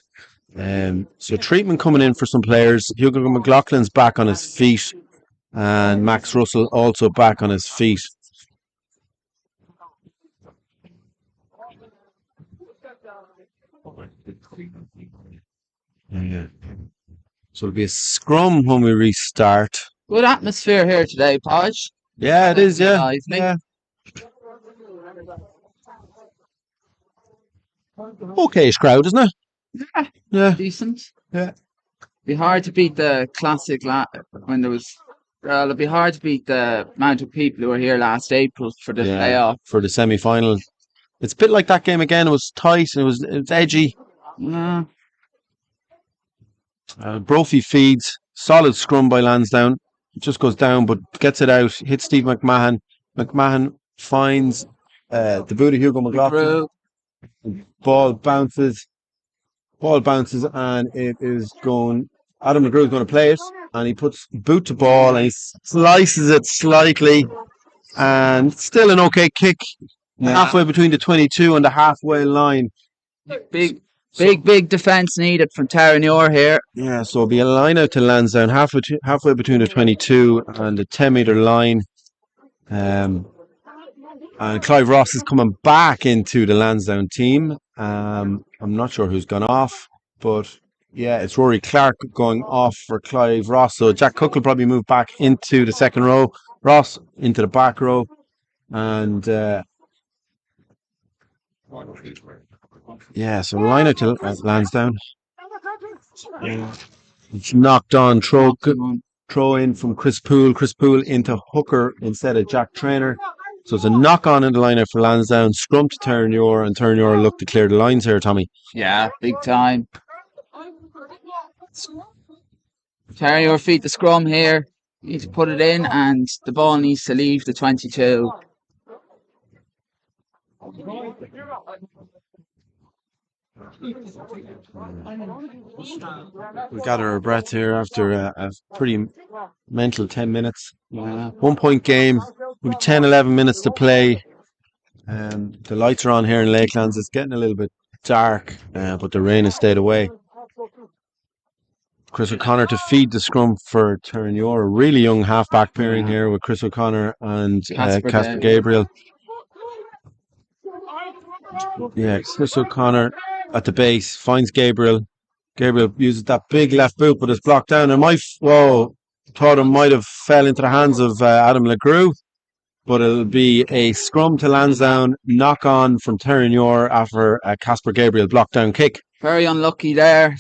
Speaker 1: So treatment coming in for some players. Hugo McLaughlin's back on his feet, and Max Russell also back on his feet. Yeah. So it'll be a scrum when we restart.
Speaker 2: Good atmosphere here today, Podge.
Speaker 1: Yeah, it is, yeah. Yeah. Okay-ish crowd, isn't it? Yeah.
Speaker 2: Decent.
Speaker 1: Yeah.
Speaker 2: Be hard to beat the classic when there was. Well, it'd be hard to beat the amount of people who were here last April for the playoff.
Speaker 1: For the semi-final. It's a bit like that game again. It was tight and it was edgy.
Speaker 2: Yeah.
Speaker 1: Brophy feeds, solid scrum by Lansdowne. It just goes down, but gets it out. Hits Steve McMahon. McMahon finds the boot of Hugo McLaughlin. Ball bounces, and it is going. Adam McGrew is going to play it, and he puts boot to ball, and he slices it slightly, and still an okay kick. Halfway between the 22 and the halfway line.
Speaker 2: Big defence needed from Terenure here.
Speaker 1: Yeah, so it'll be a line out to Lansdowne, halfway between the 22 and the 10-metre line. And Clive Ross is coming back into the Lansdowne team. I'm not sure who's gone off, but yeah, it's Rory Clark going off for Clive Ross. So Jack Cook will probably move back into the second row, Ross into the back row, and yeah, so line out to Lansdowne. It's knocked on, throw in from Chris Poole. Chris Poole into hooker instead of Jack Traynor. So it's a knock on in the line out for Lansdowne. Scrum to Terenure, and Terenure look to clear the lines here, Tommy.
Speaker 2: Yeah, big time. Terenure feed the scrum here. Need to put it in, and the ball needs to leave the 22.
Speaker 1: We gather our breath here after a pretty mental 10 minutes.
Speaker 2: Yeah.
Speaker 1: 1 point game, with 10, 11 minutes to play. The lights are on here in Lakelands. It's getting a little bit dark, but the rain has stayed away. Chris O'Connor to feed the scrum for Terenure. A really young half-back pairing here with Chris O'Connor and Casper Gabriel. Yeah, Chris O'Connor at the base finds Gabriel. Gabriel uses that big left boot, but it's blocked down. And thought it might have fell into the hands of Adam LeGrew, but it'll be a scrum to Lansdowne, knock on from Terenure after a Casper Gabriel block down kick.
Speaker 2: Very unlucky there.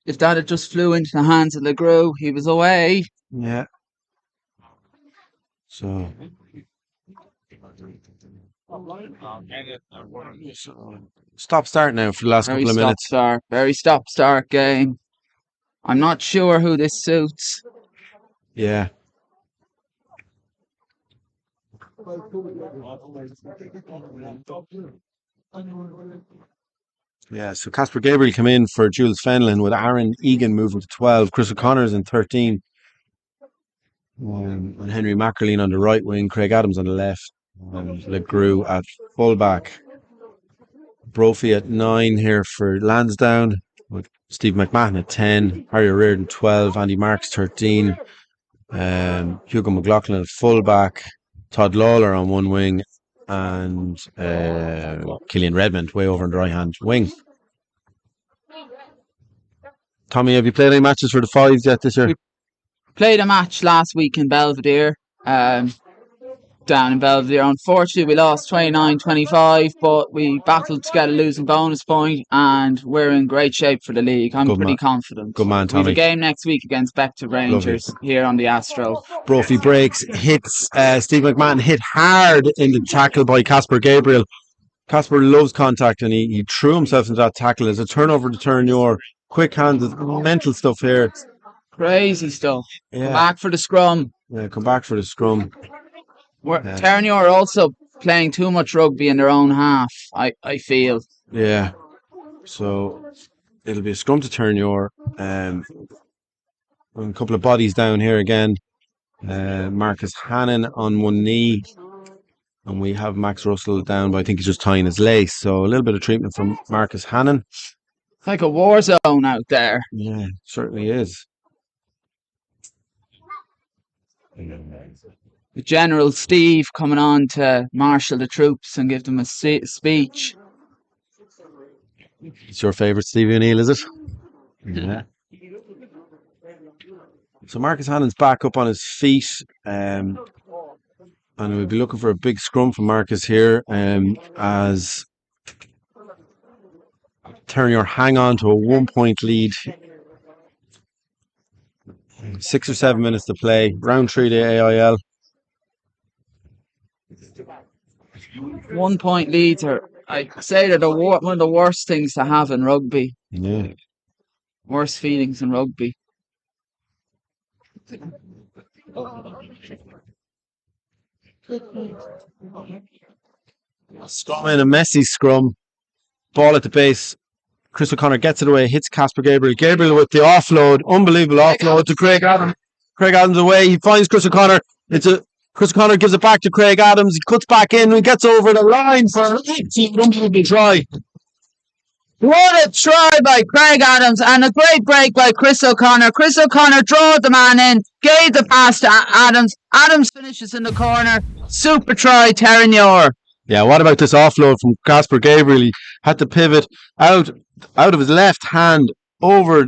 Speaker 2: If that had just flew into the hands of LeGrew, he was away.
Speaker 1: Yeah. So stop start now for the last couple of minutes.
Speaker 2: Very stop start game. I'm not sure who this suits.
Speaker 1: Yeah. Yeah, so Casper Gabriel come in for Jules Fenlon with Aaron Egan moving to 12, Chris O'Connor's in 13, and Henry Mackerleen on the right wing, Craig Adams on the left, and LeGrew at fullback. Brophy at 9 here for Lansdowne, with Steve McMahon at 10, Harry Reardon 12, Andy Marks 13, Hugo McLaughlin at fullback, Todd Lawler on one wing, and Killian Redmond way over on the right hand wing. Tommy, have you played any matches for the Fives yet this year?
Speaker 2: We played a match last week in Belvedere, down in Belvedere. Unfortunately, we lost 29-25, but we battled to get a losing bonus point, and we're in great shape for the league. I'm pretty confident.
Speaker 1: Good man, Tommy.
Speaker 2: We have a game next week against Bector Rangers here on the Astro.
Speaker 1: Brophy breaks, hits Steve McMahon, hit hard in the tackle by Casper Gabriel. Casper loves contact, and he threw himself into that tackle. As a turnover to Terenure, quick handed, mental stuff here.
Speaker 2: Crazy stuff.
Speaker 1: Yeah.
Speaker 2: Come back for the scrum.
Speaker 1: Yeah, come back for the scrum.
Speaker 2: Terenure are also playing too much rugby in their own half, I feel.
Speaker 1: Yeah. So it'll be a scrum to Terenure. A couple of bodies down here again. Marcus Hannon on one knee. And we have Max Russell down, but I think he's just tying his lace. So a little bit of treatment from Marcus Hannon.
Speaker 2: It's like a war zone out there.
Speaker 1: Yeah, it certainly is.
Speaker 2: General Steve coming on to marshal the troops and give them a speech.
Speaker 1: It's your favourite Stevie O'Neill, is it? Yeah. So Marcus Hannon's back up on his feet, and we'll be looking for a big scrum from Marcus here, as Terenure hang on to a 1 point lead. 6 or 7 minutes to play. Round 3 to AIL.
Speaker 2: 1 point leads are, I say, they're one of the worst things to have in rugby.
Speaker 1: Yeah. Worst
Speaker 2: feelings in rugby.
Speaker 1: Scrum in a messy scrum. Ball at the base. Chris O'Connor gets it away, hits Casper Gabriel. Gabriel with the offload, unbelievable offload to Craig Adams. Craig Adams away. He finds Chris O'Connor. Chris O'Connor gives it back to Craig Adams. He cuts back in and gets over the line for an unbelievable try.
Speaker 2: What a try by Craig Adams and a great break by Chris O'Connor. Chris O'Connor drawed the man in, gave the pass to Adams. Adams finishes in the corner. Super try, Terenure.
Speaker 1: Yeah, what about this offload from Casper Gabriel? He had to pivot out of his left hand over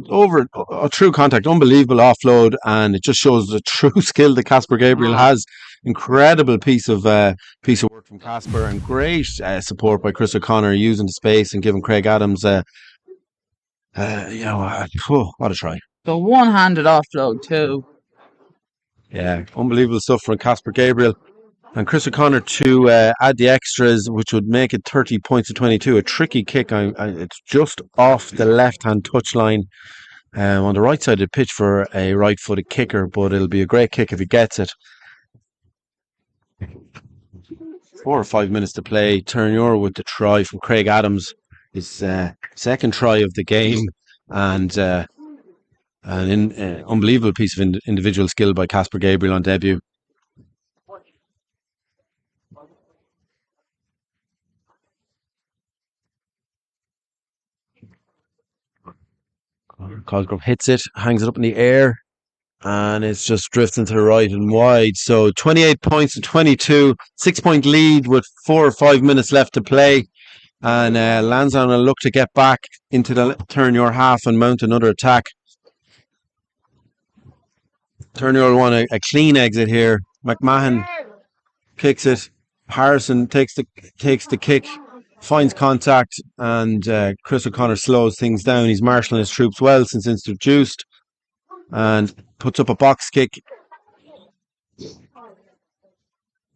Speaker 1: a true contact, unbelievable offload, and it just shows the true skill that Casper Gabriel has. Incredible piece of work from Casper, and great support by Chris O'Connor using the space and giving Craig Adams what a try.
Speaker 2: The one-handed offload too.
Speaker 1: Yeah, unbelievable stuff from Casper Gabriel. And Chris O'Connor to add the extras, which would make it 30 points to 22. A tricky kick. It's just off the left-hand touchline on the right side of the pitch for a right-footed kicker, but it'll be a great kick if he gets it. 4 or 5 minutes to play. Terenure with the try from Craig Adams, his second try of the game, and an unbelievable piece of individual skill by Casper Gabriel on debut. Cosgrove hits it, hangs it up in the air, and it's just drifting to the right and wide. So 28 points to 22, 6-point lead with 4 or 5 minutes left to play. And Lansdowne will look to get back into the Terenure half and mount another attack. Terenure will want a clean exit here. McMahon kicks it. Harrison takes the kick, finds contact, and Chris O'Connor slows things down. He's marshalling his troops well since introduced, and puts up a box kick.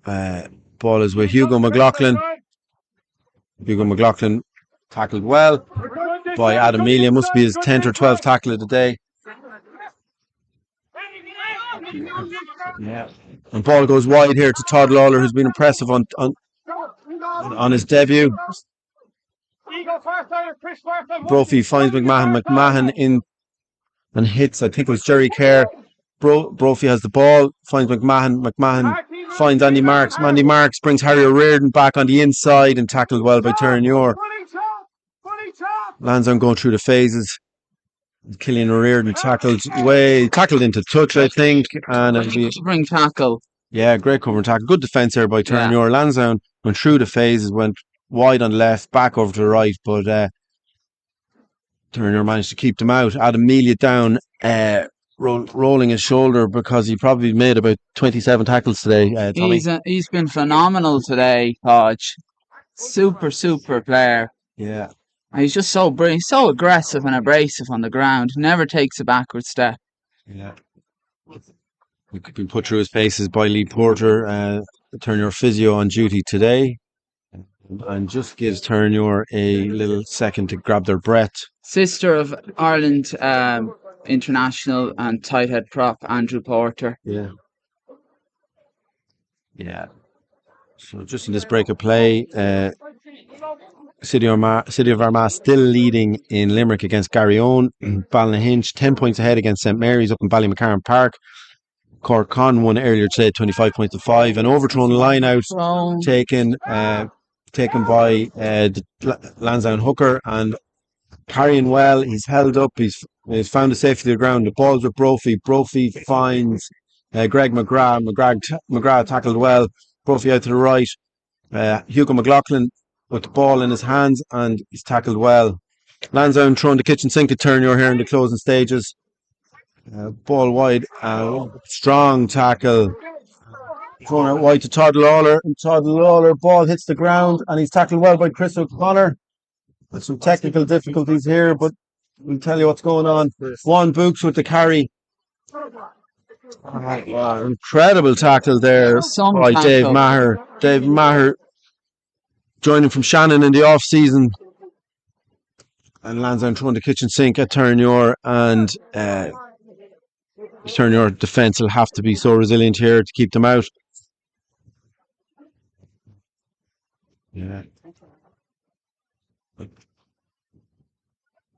Speaker 1: Ball is with Hugo McLaughlin. Hugo McLaughlin tackled well by Adam Melia. Must be his 10th or 12th tackle of the day. Yeah. And ball goes wide here to Todd Lawler, who's been impressive on his debut. Brophy finds McMahon. McMahon in and hits, I think it was Jerry Kerr. Brophy has the ball, finds McMahon. McMahon finds Andy Marks. Andy Marks brings Harry O'Riordan back on the inside and tackled well by Terenure. Lansdowne going through the phases. Killian O'Riordan tackled into touch, I think. And it'll be
Speaker 2: covering tackle.
Speaker 1: Yeah, great covering tackle. Good defence there by Terenure. Yeah. Lansdowne went through the phases, went wide on the left, back over to the right, but Terenure managed to keep them out. Adam Melia down, rolling his shoulder because he probably made about 27 tackles today. Tommy.
Speaker 2: He's been phenomenal today, Hodge. Super player.
Speaker 1: Yeah.
Speaker 2: He's just so brilliant, so aggressive and abrasive on the ground. Never takes a backward step.
Speaker 1: Yeah. He could be put through his paces by Lee Porter, Terenure physio on duty today, and just gives Terenure a little second to grab their breath.
Speaker 2: Sister of Ireland international and tight head prop Andrew Porter.
Speaker 1: Yeah. Yeah. So just in this break of play, City of Armagh still leading in Limerick against Garryowen. Ballynahinch 10 points ahead against St Mary's up in Ballymacarron Park. Cork Con won earlier today, 25 points to 5. An overthrown line out taken by the Lansdowne hooker, and carrying well. He's held up. He's found the safety of the ground. The ball's with Brophy. Brophy finds Greg McGrath. McGrath tackled well. Brophy out to the right. Hugo McLaughlin with the ball in his hands, and he's tackled well. Lansdowne throwing the kitchen sink at Terenure here in the closing stages. Ball wide, strong tackle. Thrown out wide to Todd Lawler, and Todd Lawler ball hits the ground, and he's tackled well by Chris O'Connor. There's some technical difficulties here, but we'll tell you what's going on. Juan Books with the carry. Wow, incredible tackle there by Dave Maher. Dave Maher joining from Shannon in the off season, and Lansdowne throwing the kitchen sink at Terenure, and Terenure defence will have to be so resilient here to keep them out. Yeah.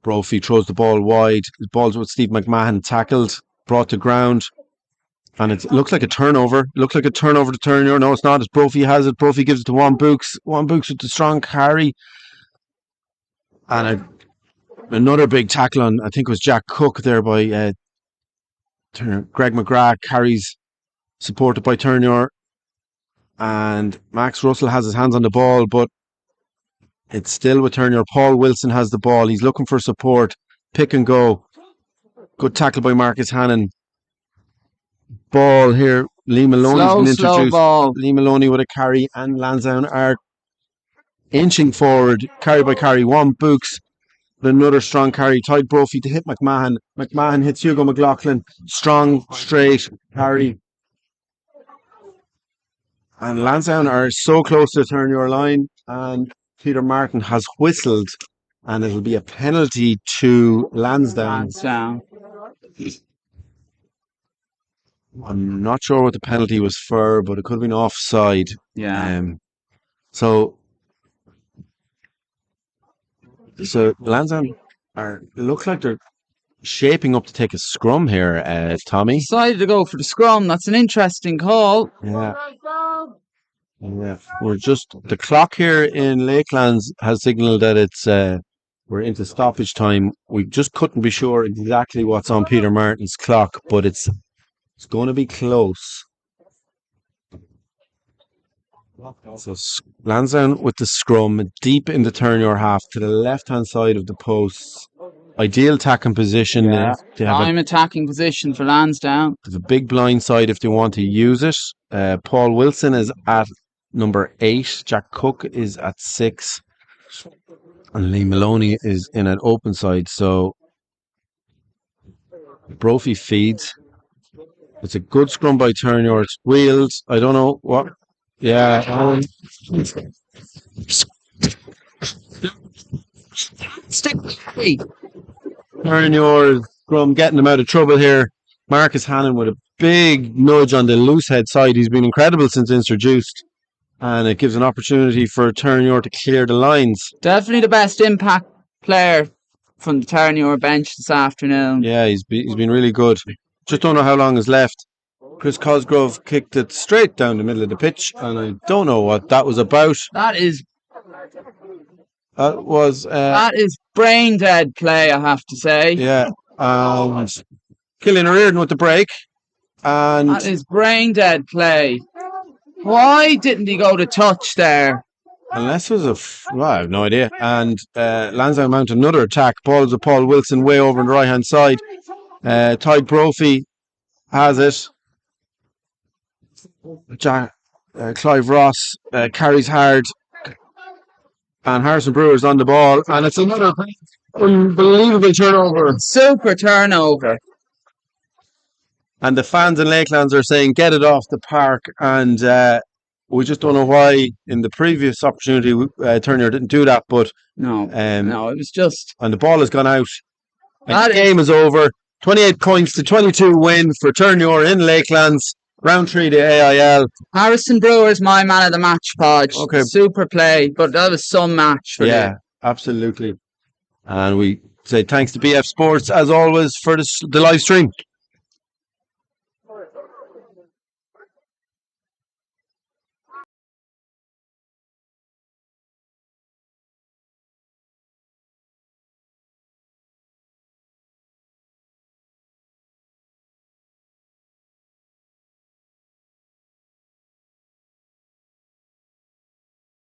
Speaker 1: Brophy throws the ball wide. The ball's with Steve McMahon, tackled, brought to ground, and it looks like a turnover. It looks like a turnover to Terenure. No, it's not. It's Brophy has it. Brophy gives it to Juan Books. Juan Books with the strong carry, and Another big tackle on, I think it was Jack Cook there by Turner. Greg McGrath carries, supported by Terenure. And Max Russell has his hands on the ball, but it's still with Terenure. Paul Wilson has the ball. He's looking for support. Pick and go. Good tackle by Marcus Hannon. Ball here. Lee Maloney's been introduced.
Speaker 2: Ball.
Speaker 1: Lee Maloney with a carry, and Lansdowne are inching forward. Carry by carry. One Books with another strong carry. Tide Brophy to hit McMahon. McMahon hits Hugo McLaughlin. Strong, straight carry. And Lansdowne are so close to the Terenure line, and Peter Martin has whistled, and it'll be a penalty to Lansdowne. I'm not sure what the penalty was for, but it could have been offside.
Speaker 2: Yeah.
Speaker 1: So Lansdowne look like they're shaping up to take a scrum here, Tommy.
Speaker 2: Decided to go for the scrum. That's an interesting call.
Speaker 1: Yeah. The clock here in Lakelands has signalled that it's we're into stoppage time. We just couldn't be sure exactly what's on Peter Martin's clock, but it's going to be close. So Lansdowne with the scrum deep in the Terenure half to the left-hand side of the posts. Ideal attacking position.
Speaker 2: Yeah. Prime attacking position for Lansdowne.
Speaker 1: There's a big blind side if they want to use it. Paul Wilson is at number 8. Jack Cook is at 6. And Lee Maloney is in an open side. So Brophy feeds. It's a good scrum by Terenure. It's wheeled. I don't know what. Yeah. Terenure scrum getting them out of trouble here. Marcus Hannon with a big nudge on the loose head side. He's been incredible since introduced. And it gives an opportunity for Terenure to clear the lines.
Speaker 2: Definitely the best impact player from the Terenure bench this afternoon.
Speaker 1: Yeah, he's been really good. Just don't know how long is left. Chris Cosgrove kicked it straight down the middle of the pitch, and I don't know what that was about.
Speaker 2: That is
Speaker 1: That
Speaker 2: is brain dead play, I have to say.
Speaker 1: Yeah. Killian O'Riordan with the break. And
Speaker 2: that is brain dead play. Why didn't he go to touch there?
Speaker 1: Unless it was I have no idea. And Lansdowne mount another attack. Ball's a Paul Wilson way over on the right hand side. Tide Brophy has it. Clive Ross carries hard. And Harrison Brewer's on the ball. And it's another unbelievable turnover.
Speaker 2: Super turnover.
Speaker 1: And the fans in Lakelands are saying, get it off the park. And we just don't know why in the previous opportunity Terenure didn't do that. But
Speaker 2: no, it was just...
Speaker 1: And the ball has gone out. And the game is over. 28 points to 22 win for Terenure in Lakelands. Round 3 to AIL.
Speaker 2: Harrison Brewer's my man of the match, Podge.
Speaker 1: Okay.
Speaker 2: Super play, but that was some match for him.
Speaker 1: Absolutely. And we say thanks to BF Sports, as always, for the live stream.